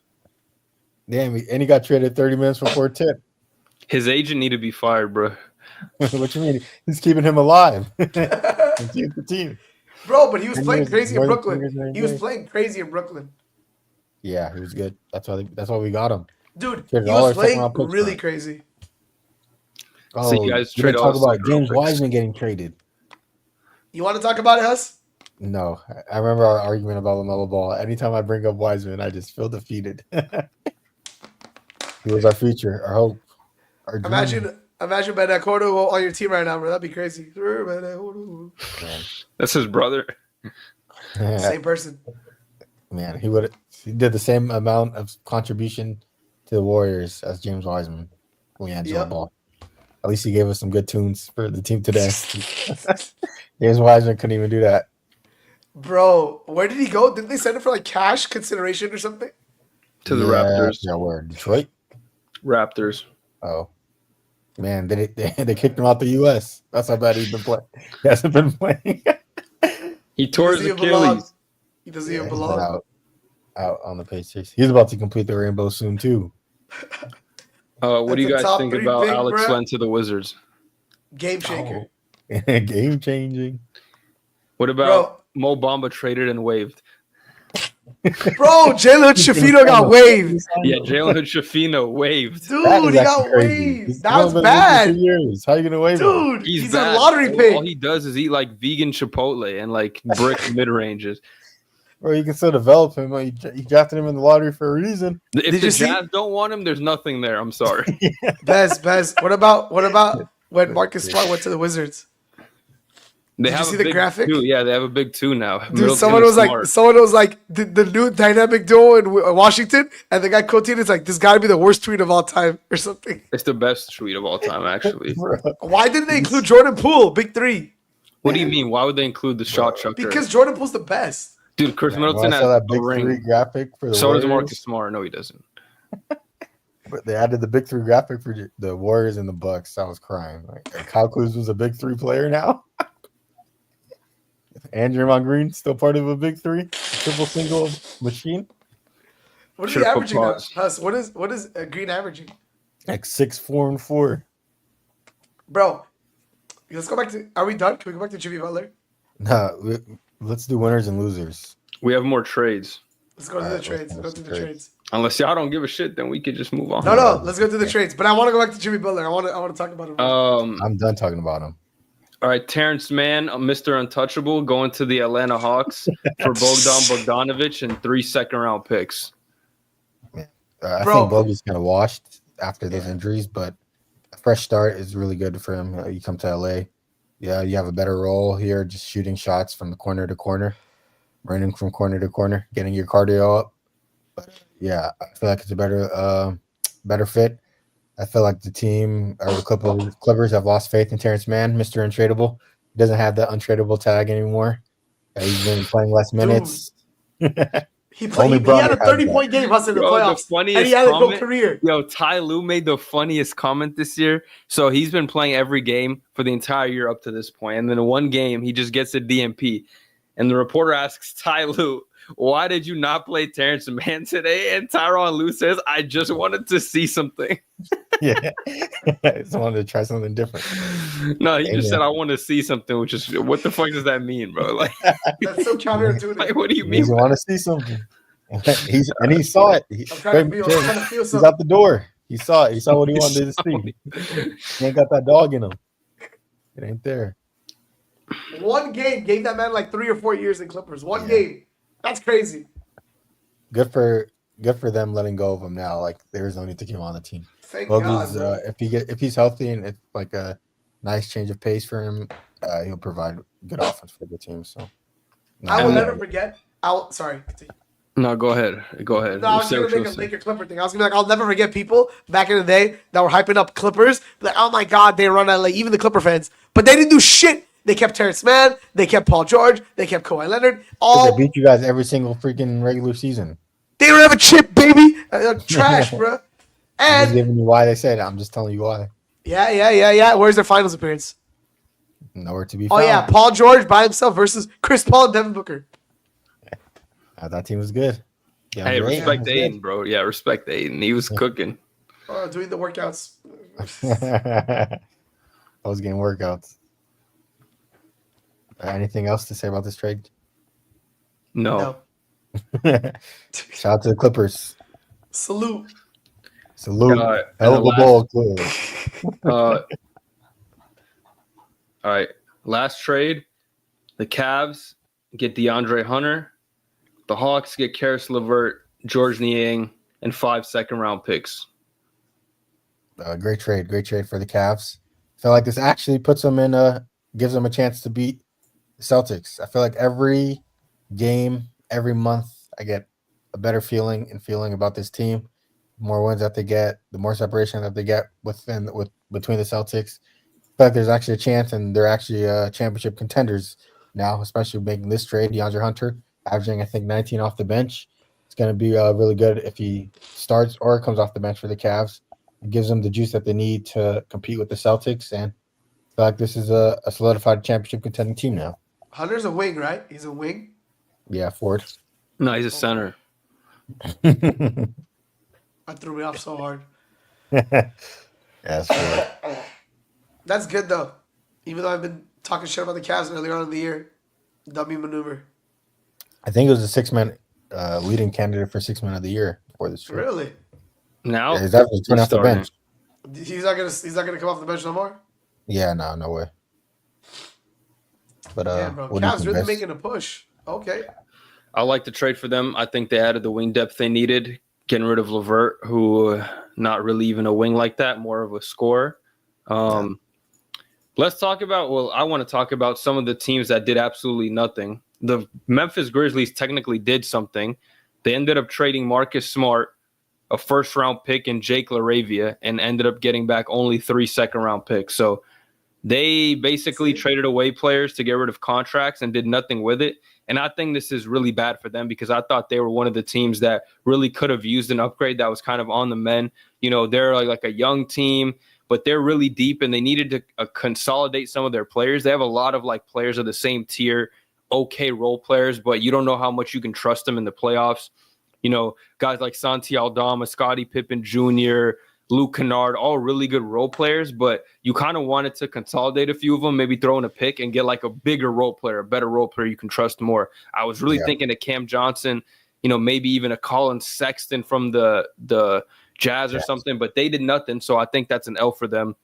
Damn, and he got traded 30 minutes before tip. His agent need to be fired, bro. What you mean? He's keeping him alive. Team to team. Bro, but he was 10 playing years, crazy in more than 10 Brooklyn. years in the He was NBA. playing crazy in Brooklyn. Yeah, he was good. That's why we got him. Dude, Traded he all was our second playing round picks for really him. crazy. Oh, So you guys we trade didn't all talk the about second round James picks. Wiseman getting traded. You want to talk about it, Huss? No, I remember our argument about LaMelo Ball. Anytime I bring up Wiseman, I just feel defeated. He was our future, our hope, our dream. Imagine Ben Cordo on your team right now, bro. That'd be crazy. Man. That's his brother. Same person. Man, he did the same amount of contribution to the Warriors as James Wiseman when he had Joe Ball. At least he gave us some good tunes for the team today. James Wiseman couldn't even do that. Bro, where did he go? Didn't they send him for like cash consideration or something? To the Raptors. Yeah, where? Detroit? Raptors. Oh. Man, they kicked him out the U.S. That's how bad he's been playing. He hasn't been playing. He tore his Achilles. He doesn't even He's belong. out on the Pacers. He's about to complete the rainbow soon, too. What do you That's a guys top think 3 about pick, Alex bro. Len to the Wizards? Game shaker. Game changing. What about Mo Bamba traded and waived? Bro, Jalen Shafino got waived. Yeah, Jalen Hood-Schifino waived. Dude, That is he got actually crazy. waived. He's That was only been in the league for bad. 2 years. How you gonna waive him? Dude, He's he's bad. a lottery pick. All he does is eat like vegan Chipotle and like brick mid ranges. Bro, you can still develop him. You drafted him in the lottery for a reason. If Did the you see- Jazz don't want him, there's nothing there. I'm sorry. Bez. What about when Marcus Smart went to the Wizards? They Did you have see a the big graphic? 2. Yeah, they have a big 2 now. Dude, Middleton someone and was Smart. like the new dynamic duo in Washington, and the guy quoted it's like, this got to be the worst tweet of all time or something. It's the best tweet of all time, actually. Bro, Why didn't they include Jordan Poole, big 3? What do you mean? Why would they include the shot chucker? Because Jordan Poole's the best. Dude, Chris when Middleton I has saw that a big 3 ring. graphic for the So Warriors, does Marcus Smart. No, he doesn't. but they added the big 3 graphic for the Warriors and the Bucks. I was crying. Like Kyle Kuzma's a big 3 player now. And Draymond Green still part of a big 3 triple single machine. What is Should've he put averaging now? pause. Huss, what is Green averaging? Like 6, 4, and 4. Bro, let's go back to. Are we done? Can we go back to Jimmy Butler? Nah, let's do winners and losers. We have more trades. Let's go to the Alright, trades. let's Let's go to the trades. trades. Unless y'all don't give a shit, then we could just move on. No, let's go to the trades. But I want to go back to Jimmy Butler. I want to talk about him. I'm done talking about him. All right, Terrence Mann, Mr. Untouchable, going to the Atlanta Hawks for Bogdan Bogdanovic and 3 second-round picks. I Bro. think Bogey's kind of washed after those injuries, but a fresh start is really good for him. You come to LA, yeah, you have a better role here, just shooting shots from the corner to corner, running from corner to corner, getting your cardio up. But yeah, I feel like it's a better fit. I feel like the team or the Clippers have lost faith in Terrence Mann, Mr. Untradeable. He doesn't have that untradeable tag anymore. He's been playing less minutes. He Only had Bronny a has 30-point game Huss, in the Bro, playoffs. the And he funniest had a good comment, career. Yo, Ty Lue made the funniest comment this year. So he's been playing every game for the entire year up to this point. And then in one game, he just gets a DMP. And the reporter asks Ty Lue, why did you not play Terrence Mann today? And Tyronn Lue says, I just wanted to see something. Yeah. I just wanted to try something different. No, he just Amen. said, I want to see something, which is, what the fuck does that mean, bro? Like, That's so counterintuitive. like what do you He mean? doesn't want to see something. He saw it. I'm trying to feel He's something. out the door. He saw it. He saw what he wanted to see. He ain't got that dog in him. It ain't there. One game gave that man like 3 or 4 years in Clippers. One game. That's crazy. Good for them letting go of him now. Like there's no need to keep him on the team. Thank Bogey's God. if he's healthy and it's like a nice change of pace for him, he'll provide good offense for the team. So I will never forget. Sorry. Continue. No, go ahead. Go ahead. No, I was Say gonna what you make a were saying. Laker Clipper thing. I was gonna be like, I'll never forget people back in the day that were hyping up Clippers. Like, oh my god, they run LA, even the Clipper fans. But they didn't do shit. They kept Terrence Mann, they kept Paul George, they kept Kawhi Leonard. Because they All beat you guys every single freaking regular season. they don't have a chip, baby. Trash, bro. I'm just And giving you why they said it. I'm just telling you why. yeah. Where's their finals appearance? Nowhere to be Oh found. yeah, Paul George by himself versus Chris Paul and Devin Booker. That team was good. Hey, DeAndre Ayton respect was Aiden, bro. Yeah, respect Aiden. He was cooking. Doing the workouts. good. I was getting workouts. Anything else to say about this trade? No. Shout out to the Clippers. Salute. Salute. And Hell of the a ball, clearly. all right. Last trade. The Cavs get DeAndre Hunter. The Hawks get Karis LeVert, George Niang, and 5 second-round picks. Great trade. Great trade for the Cavs. I feel like this actually puts them gives them a chance to beat the Celtics. I feel like every game, every month, I get a better feeling about this team. The more wins that they get, the more separation that they get between the Celtics. I feel like there's actually a chance, and they're actually championship contenders now, especially making this trade. DeAndre Hunter averaging, I think, 19 off the bench. It's going to be really good if he starts or comes off the bench for the Cavs. It gives them the juice that they need to compete with the Celtics, and I feel like this is a solidified championship contending team now. Hunter's a wing, right? He's a wing. Yeah, Ford. No, he's a center. That threw me off so hard. Yes, Ford. That's good though. Even though I've been talking shit about the Cavs earlier on in the year, dummy maneuver. I think it was a 6-man leading candidate for 6-man of the year before this trade. Really? Now Yeah, he's definitely coming off the starting. bench. He's not gonna come off the bench no more. Yeah, no way. But Damn, bro. what do you Cavs think, really Bess? making a push. Okay. I like the trade for them. I think they added the wing depth they needed, getting rid of LeVert, who not really even a wing like that, more of a scorer. Let's talk about, I want to talk about some of the teams that did absolutely nothing. The Memphis Grizzlies technically did something. They ended up trading Marcus Smart, a first-round pick, and Jake LaRavia, and ended up getting back only 3 second-round picks. So they basically traded away players to get rid of contracts and did nothing with it. And I think this is really bad for them because I thought they were one of the teams that really could have used an upgrade that was kind of on the men. You know, they're like a young team, but they're really deep and they needed to consolidate some of their players. They have a lot of like players of the same tier, okay role players, but you don't know how much you can trust them in the playoffs. You know, guys like Santi Aldama, Scottie Pippen Jr., Luke Kennard, all really good role players, but you kind of wanted to consolidate a few of them, maybe throw in a pick and get like a bigger role player, a better role player you can trust more. I was really thinking of Cam Johnson, you know, maybe even a Colin Sexton from the Jazz or something, but they did nothing. So I think that's an L for them,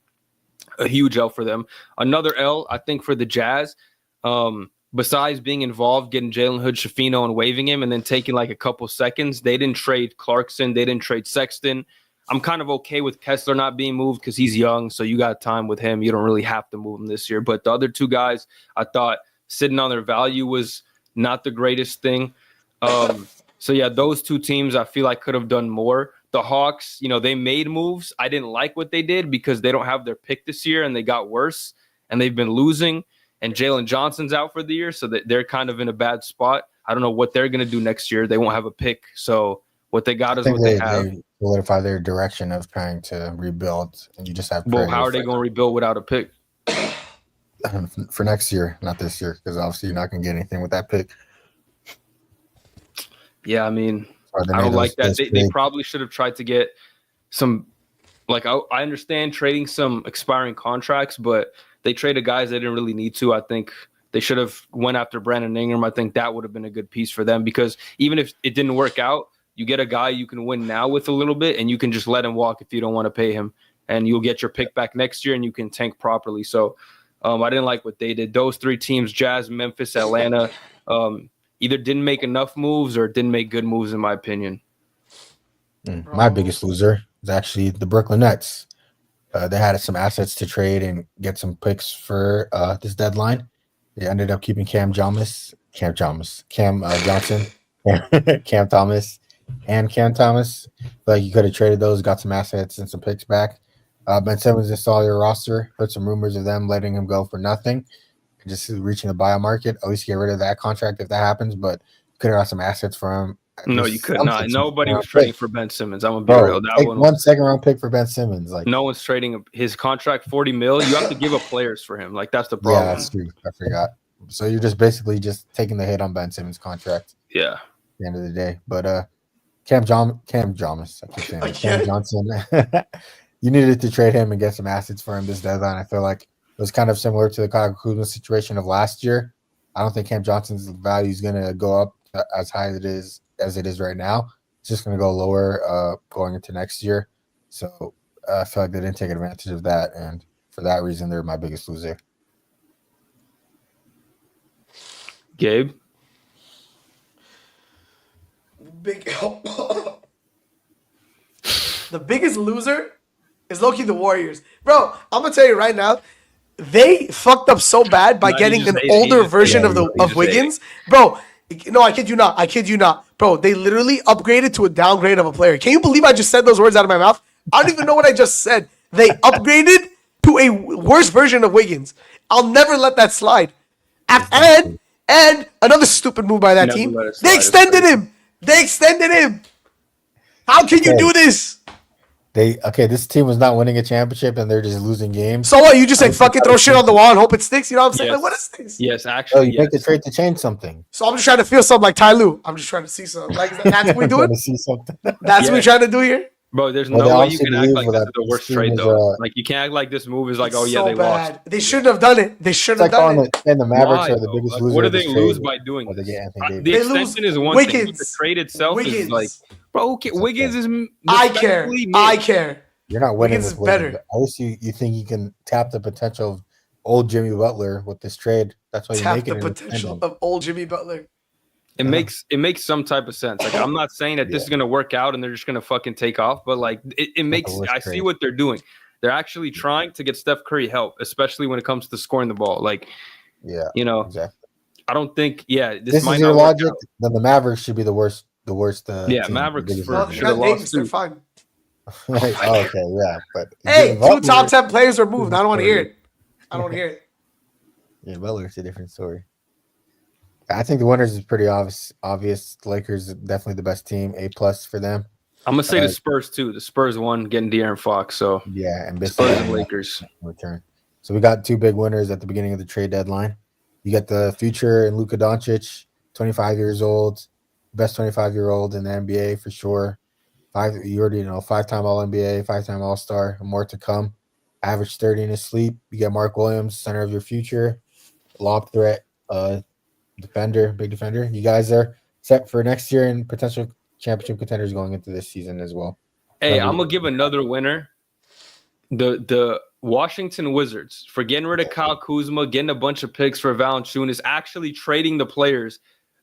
a huge L for them. Another L, I think, for the Jazz, besides being involved, getting Jalen Hood-Schifino and waiving him and then taking like a couple seconds, they didn't trade Clarkson. They didn't trade Sexton. I'm kind of okay with Kessler not being moved because he's young, so you got time with him. You don't really have to move him this year. But the other two guys, I thought sitting on their value was not the greatest thing. So, yeah, those two teams I feel like could have done more. The Hawks, you know, they made moves. I didn't like what they did because they don't have their pick this year and they got worse and they've been losing. And Jalen Johnson's out for the year, so they're kind of in a bad spot. I don't know what they're going to do next year. They won't have a pick. So what they got is what they have. They solidify their direction of trying to rebuild, and you just have. Well, how are they going to rebuild without a pick? For next year, not this year, because obviously you're not going to get anything with that pick. Yeah, I mean, I don't like that. They probably should have tried to get some, like, I understand trading some expiring contracts, but they traded guys they didn't really need to. I think they should have went after Brandon Ingram. I think that would have been a good piece for them because even if it didn't work out, you get a guy you can win now with a little bit, and you can just let him walk if you don't want to pay him, and you'll get your pick back next year, and you can tank properly. So I didn't like what they did. Those three teams, Jazz, Memphis, Atlanta, either didn't make enough moves or didn't make good moves, in my opinion. My biggest loser is actually the Brooklyn Nets. They had some assets to trade and get some picks for this deadline. They ended up keeping Cam Johnson. Cam Thomas and Cam Thomas. Like you could have traded those, got some assets and some picks back. Ben Simmons is all your roster. Heard some rumors of them letting him go for nothing, just reaching the buyout market. At least get rid of that contract if that happens. But you could have got some assets for him. No, you could not. Nobody was pick. trading for Ben Simmons. I'm gonna be real. That take one one second-round pick for Ben Simmons. Like no one's trading his contract, $40 million. You have to give up players for him. Like that's the yeah, problem. that's true. I forgot. So you're just basically just taking the hit on Ben Simmons' contract. Yeah. At the end of the day, but Cam Johnson, Cam Johnson. You needed to trade him and get some assets for him this deadline. I feel like it was kind of similar to the Kyle Kuzma situation of last year. I don't think Cam Johnson's value is going to go up as high as it is right now. It's just going to go lower going into next year. So I feel like they didn't take advantage of that, and for that reason, they're my biggest loser. Gabe? The biggest loser is low-key the Warriors. Bro, I'm going to tell you right now, they fucked up so bad by getting an older version of Wiggins. Bro, no, I kid you not. Bro, they literally upgraded to a downgrade of a player. Can you believe I just said those words out of my mouth? I don't even know what I just said. They upgraded to a worse version of Wiggins. I'll never let that slide. And another stupid move by that team. They extended him. How can you do this? This team was not winning a championship and they're just losing games. So what? You just like fucking throw shit on the wall and hope it sticks? You know what I'm saying? Like, what is this? Yes, actually. You make the trade to change something. So I'm just trying to feel something like Ty Lue. I'm just trying to see something. Like that's what we doing? To see something. That's what we're trying to do here? Bro, there's no way you can act like this is the worst trade, though. Like, you can't act like this move is like, oh, yeah, they lost. They shouldn't have done it. They shouldn't have done it. And the Mavericks are the biggest losers. What do they lose by doing this? The extension is one thing. The trade itself is like, bro, Wiggins is. I care. You're not winning Wiggins with is better. At least you think you can tap the potential of old Jimmy Butler with this trade. That's why you make it. Tap the potential of old Jimmy Butler. It makes some type of sense. Like, I'm not saying that this is gonna work out and they're just gonna fucking take off, but like it makes. I see what they're doing. They're actually trying to get Steph Curry help, especially when it comes to scoring the ball. Like, exactly. I don't think. This is your logic. Then the Mavericks should be the worst. Mavericks should have lost. They're fine. But hey, 2 top 10 players were moved. I don't want to hear it. Yeah, Butler's a different story. I think the winners is pretty obvious. The Lakers are definitely the best team. A+ for them. I'm gonna say the Spurs too. The Spurs won, getting De'Aaron Fox. So and Spurs and Lakers return. So we got 2 big winners at the beginning of the trade deadline. You got the future and Luka Doncic, 25 years old, best 25-year-old in the NBA for sure. 5-time All-NBA, 5-time All-Star, and more to come. Average 30 in his sleep. You get Mark Williams, center of your future, lob threat, big defender. You guys are set for next year and potential championship contenders going into this season as well. Hey, I'm gonna give another winner. The Washington Wizards, for getting rid of Kyle Kuzma, getting a bunch of picks for Valanciunas, actually trading the players.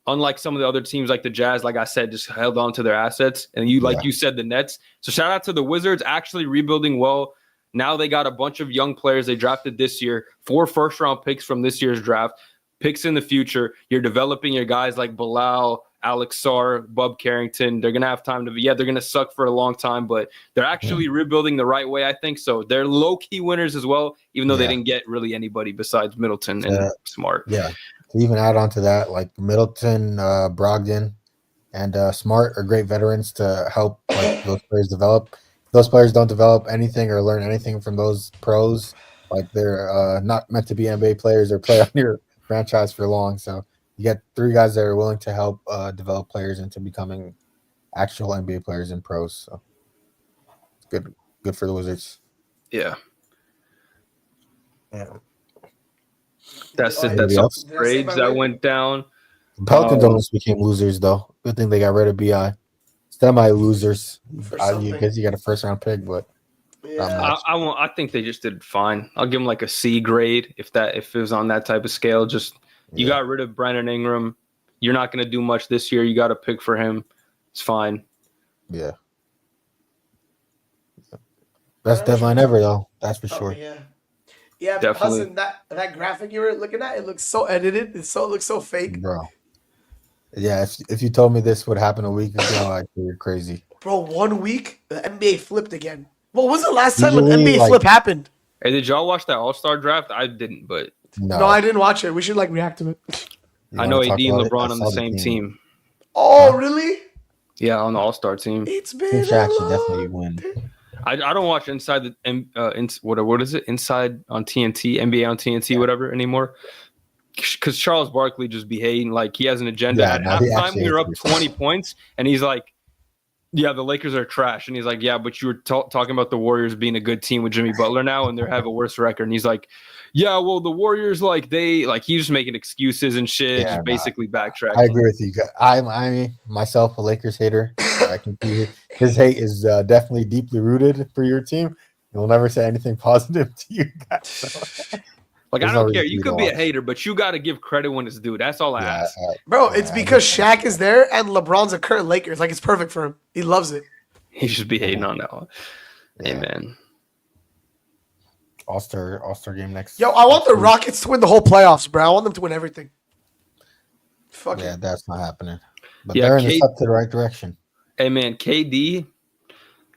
Unlike some of the other teams like the Jazz, like I said, just held on to their assets. And you said, the Nets. So shout out to the Wizards, actually rebuilding well. Now they got a bunch of young players they drafted this year, 4 first-round picks from this year's draft, picks in the future. You're developing your guys like Bilal, Alex Sarr, Bub Carrington. They're going to have time to – they're going to suck for a long time, but they're actually rebuilding the right way, I think. So they're low-key winners as well, even though they didn't get really anybody besides Middleton and Smart. Yeah. To even add on to that, like Middleton, Brogdon, and Smart are great veterans to help like those players develop. If those players don't develop anything or learn anything from those pros, like they're not meant to be NBA players or play on your franchise for long. So you get 3 guys that are willing to help develop players into becoming actual NBA players and pros. So it's good for the Wizards. Yeah. Yeah. That's it. That's all the trades that went down. The Pelicans almost became losers, though. Good thing they got rid of BI. Semi-losers. I guess you got a first-round pick, but I think they just did fine. I'll give them like a C grade if it was on that type of scale. Just you got rid of Brandon Ingram. You're not going to do much this year. You got a pick for him. It's fine. Yeah. Best deadline ever, though. That's for sure. Yeah, definitely. Hassan, that graphic you were looking at, it looks so edited. It looks so fake. Bro. Yeah, if you told me this would happen a week ago, I'd say you're crazy. Bro, 1 week, the NBA flipped again. What was the last time an Usually, NBA like- flip happened? Hey, did y'all watch that All-Star draft? I didn't, but No, I didn't watch it. We should like react to it. You I wanna know talk AD and about it? I LeBron on the saw same team. Oh, really? Yeah, on the All-Star team. It's Team been Shaq a should definitely long win. day. I don't watch Inside the what is it? Inside on TNT, NBA on TNT, whatever anymore. Because Charles Barkley just be hating, like he has an agenda. Yeah, At no, he halftime, actually we were up hates 20 points, and he's like, "Yeah, the Lakers are trash." And he's like, "Yeah, but you were talking about the Warriors being a good team with Jimmy Butler now, and they have a worse record." And he's like, "Yeah, well, the Warriors he's just making excuses and shit, Yeah, just no, basically backtracking." I agree with you. I myself a Lakers hater. I can see his hate is definitely deeply rooted for your team. He'll never say anything positive to you guys. Like There's I no don't care. reason You for you could to be a watch. hater, but you got to give credit when it's due. That's all I Yeah, ask. Bro, it's Yeah, because Shaq is there and LeBron's a current Lakers. Like, it's perfect for him. He loves it. He should be hating on that one. Hey Yeah. man, All-Star game next. Yo, I want the next week. Rockets to win the whole playoffs, bro. I want them to win everything. Fuck Yeah, it. that's not happening. But Yeah, they're in the Kate- step to the right direction. hey man, KD,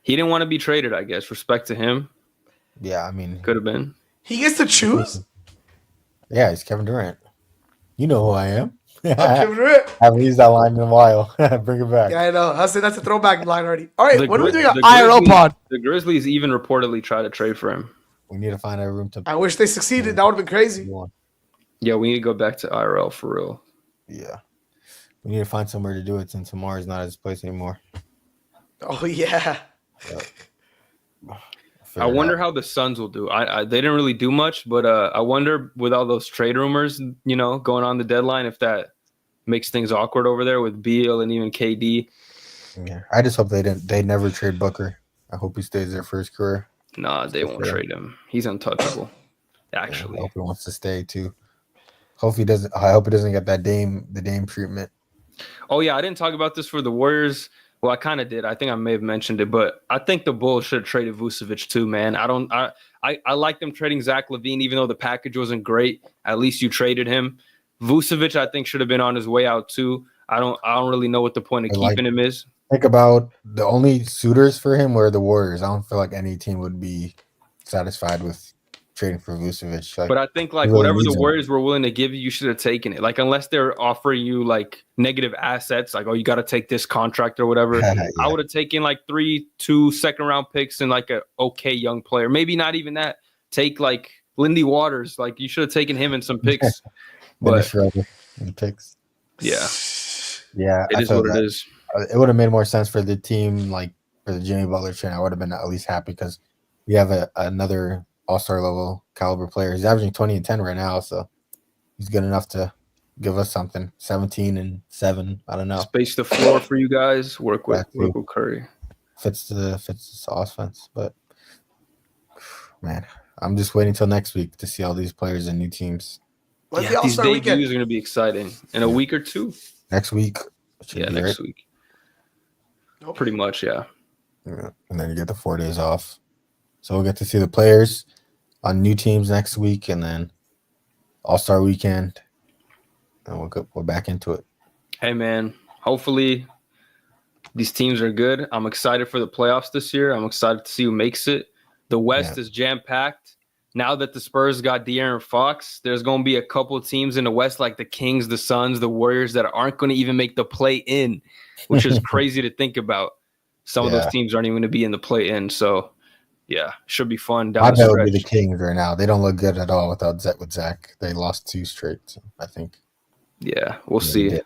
he didn't want to be traded. I guess respect to him. Yeah, I mean, Could have been. He gets to choose? yeah, he's Kevin Durant. You know who I am. Kevin Durant. Haven't used that line in a while. Bring it back. Yeah, I know. That's a throwback line already. All right, The what are we Gri- doing on the IRL Grizzlies- pod? The Grizzlies even reportedly tried to trade for him. We need to find a room to I wish they succeeded. That would have been crazy. one. Yeah, we need to go back to IRL for real. Yeah. We need to find somewhere to do it since Omari's not at his place anymore. Oh, yeah. I wonder how the Suns will do. They didn't really do much, but I wonder with all those trade rumors, going on the deadline, if that makes things awkward over there with Beal and even KD. Yeah. I just hope they never trade Booker. I hope he stays there for his career. Nah, they won't fair. trade him. He's untouchable. I Actually, hope he wants to stay too. I hope he doesn't get that the Dame treatment. oh yeah, I didn't talk about this for the Warriors. Well, I kind of did. I think I may have mentioned it, but I think the Bulls should have traded Vucevic too, man. I like them trading Zach LaVine, even though the package wasn't great. At least you traded him. Vucevic, I think, should have been on his way out too. I don't really know what the point of keeping him is. Think about the only suitors for him were the Warriors. I don't feel like any team would be satisfied with trading for Vucevic. But I think he really whatever needs the him. Warriors were willing to give you, you should have taken it. Like unless they're offering you like negative assets, like you got to take this contract or whatever. Yeah. I would have taken like 2 second-round picks and like a okay young player. Maybe not even that. Take like Lindy Waters. Like you should have taken him in some picks. But Schroeder in picks. yeah, Yeah, it I is feel what that. it is. It would have made more sense for the team, like for the Jimmy Butler trade. I would have been at least happy because we have another All-Star level caliber player. He's averaging 20 and 10 right now, so he's good enough to give us something. 17 and 7. I don't know. Space the floor for you guys. Work with Exactly. Curry. Fits this offense, but man, I'm just waiting till next week to see all these players and new teams. When's the These All-Star debuts weekend? are going to be exciting in a week or two. Next week, should Yeah, be next right. week. Nope. Pretty much, yeah. Yeah, and then you get the 4 days off. So we'll get to see the players on new teams next week, and then All-Star weekend, and we're back into it. Hey, man, hopefully these teams are good. I'm excited for the playoffs this year. I'm excited to see who makes it. The West is jam-packed. Now that the Spurs got De'Aaron Fox, there's going to be a couple of teams in the West like the Kings, the Suns, the Warriors that aren't going to even make the play-in, which is crazy to think about. Some of those teams aren't even going to be in the play-in. So, yeah, should be fun down I the bet it would be the stretch. Kings right now. They don't look good at all without Zach. They lost 2 straight, I think. Yeah, we'll Yeah, see. they did.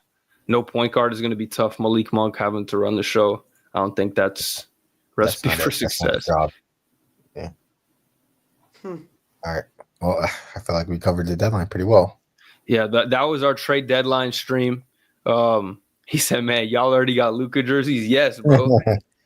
No point guard is going to be tough. Malik Monk having to run the show. I don't think that's recipe That's not for it. That's not success. his job. Yeah. Hmm. All right. Well, I feel like we covered the deadline pretty well. Yeah, that was our trade deadline stream. He said, "Man, y'all already got Luka jerseys." Yes, bro.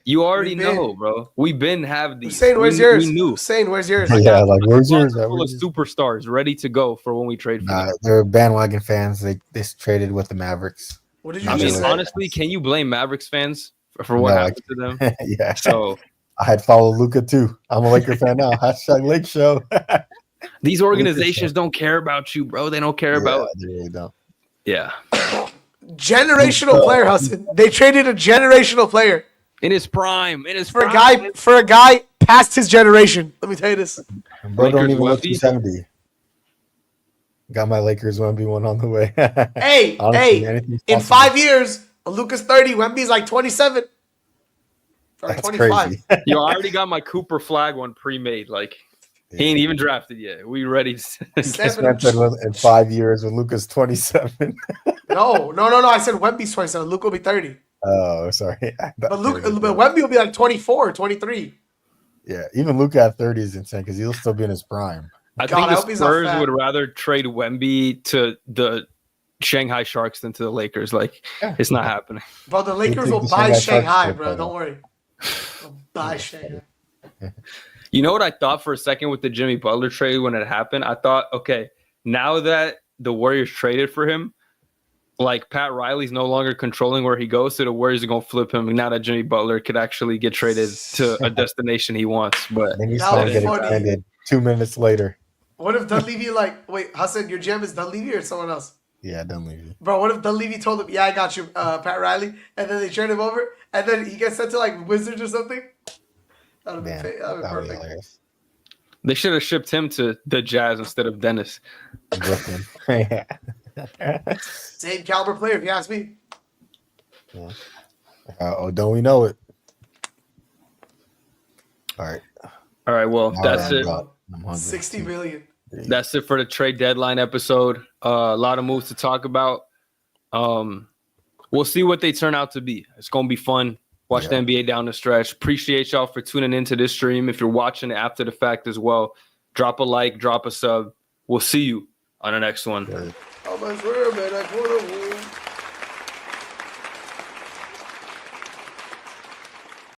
You already We been. know, bro. We been have these. Hussein, where's we, yours? We knew. Hussein, where's yours? Yeah, like where's yours? Full of superstars ready to go for when we trade for them. They're bandwagon fans. They traded with the Mavericks. What did you I mean, just say? honestly, can you blame Mavericks fans for what No, I happened to them? Yeah. So I had followed Luca too. I'm a Laker fan now. Hashtag Lake Show. these organizations don't care about you, bro. They don't care about. They really don't. Yeah. Generational player, Hassan. They traded a generational player In his prime. for a guy past his generation. Let me tell you this. Bro, don't Lakers even look Wemby? 270. Got my Lakers Wemby one on the way. Hey, Honestly, hey, anything's in possible. 5 years, Luka's 30, Wemby's like 27. Or That's 25. crazy. Yo, I already got my Cooper flag one pre-made. Like, he ain't even drafted yet. We ready. Stamp it Man said up. in 5 years when Luca's 27. No. I said Wemby's 27. Luka will be 30. Oh, sorry. But Wemby will be like 24, 23. Yeah, even Luca at 30 is insane because he'll still be in his prime. I God, I think hope the he's not Spurs fat. would rather trade Wemby to the Shanghai Sharks than to the Lakers. Like, it's not happening. Bro, the Lakers think will the buy Shanghai Sharks Shanghai, will bro. play Don't him. worry. They'll buy Shanghai. You know what I thought for a second with the Jimmy Butler trade when it happened? I thought, okay, now that the Warriors traded for him, like Pat Riley's no longer controlling where he goes, so the Warriors are going to flip him. And now that Jimmy Butler could actually get traded to a destination he wants. But Then he's That going was to get funny. extended 2 minutes later. What if Dunleavy wait, Hassan, your GM is Dunleavy or someone else? Yeah, Dunleavy. Bro, what if Dunleavy told him, yeah, I got you, Pat Riley, and then they trade him over, and then he gets sent to like Wizards or something? That would be Damn, that would be that would be perfect. hilarious. they should have shipped him to the Jazz instead of Dennis. Brooklyn. Same caliber player, if you ask me. Don't we know it? All right. All right, well, Now that's we're it. up. I'm hungry. 60 million. That's it for the trade deadline episode. A lot of moves to talk about. We'll see what they turn out to be. It's going to be fun. Watch the NBA down the stretch. Appreciate y'all for tuning into this stream. If you're watching it after the fact as well, drop a like, drop a sub. We'll see you on the next one. I'm a swear, man. I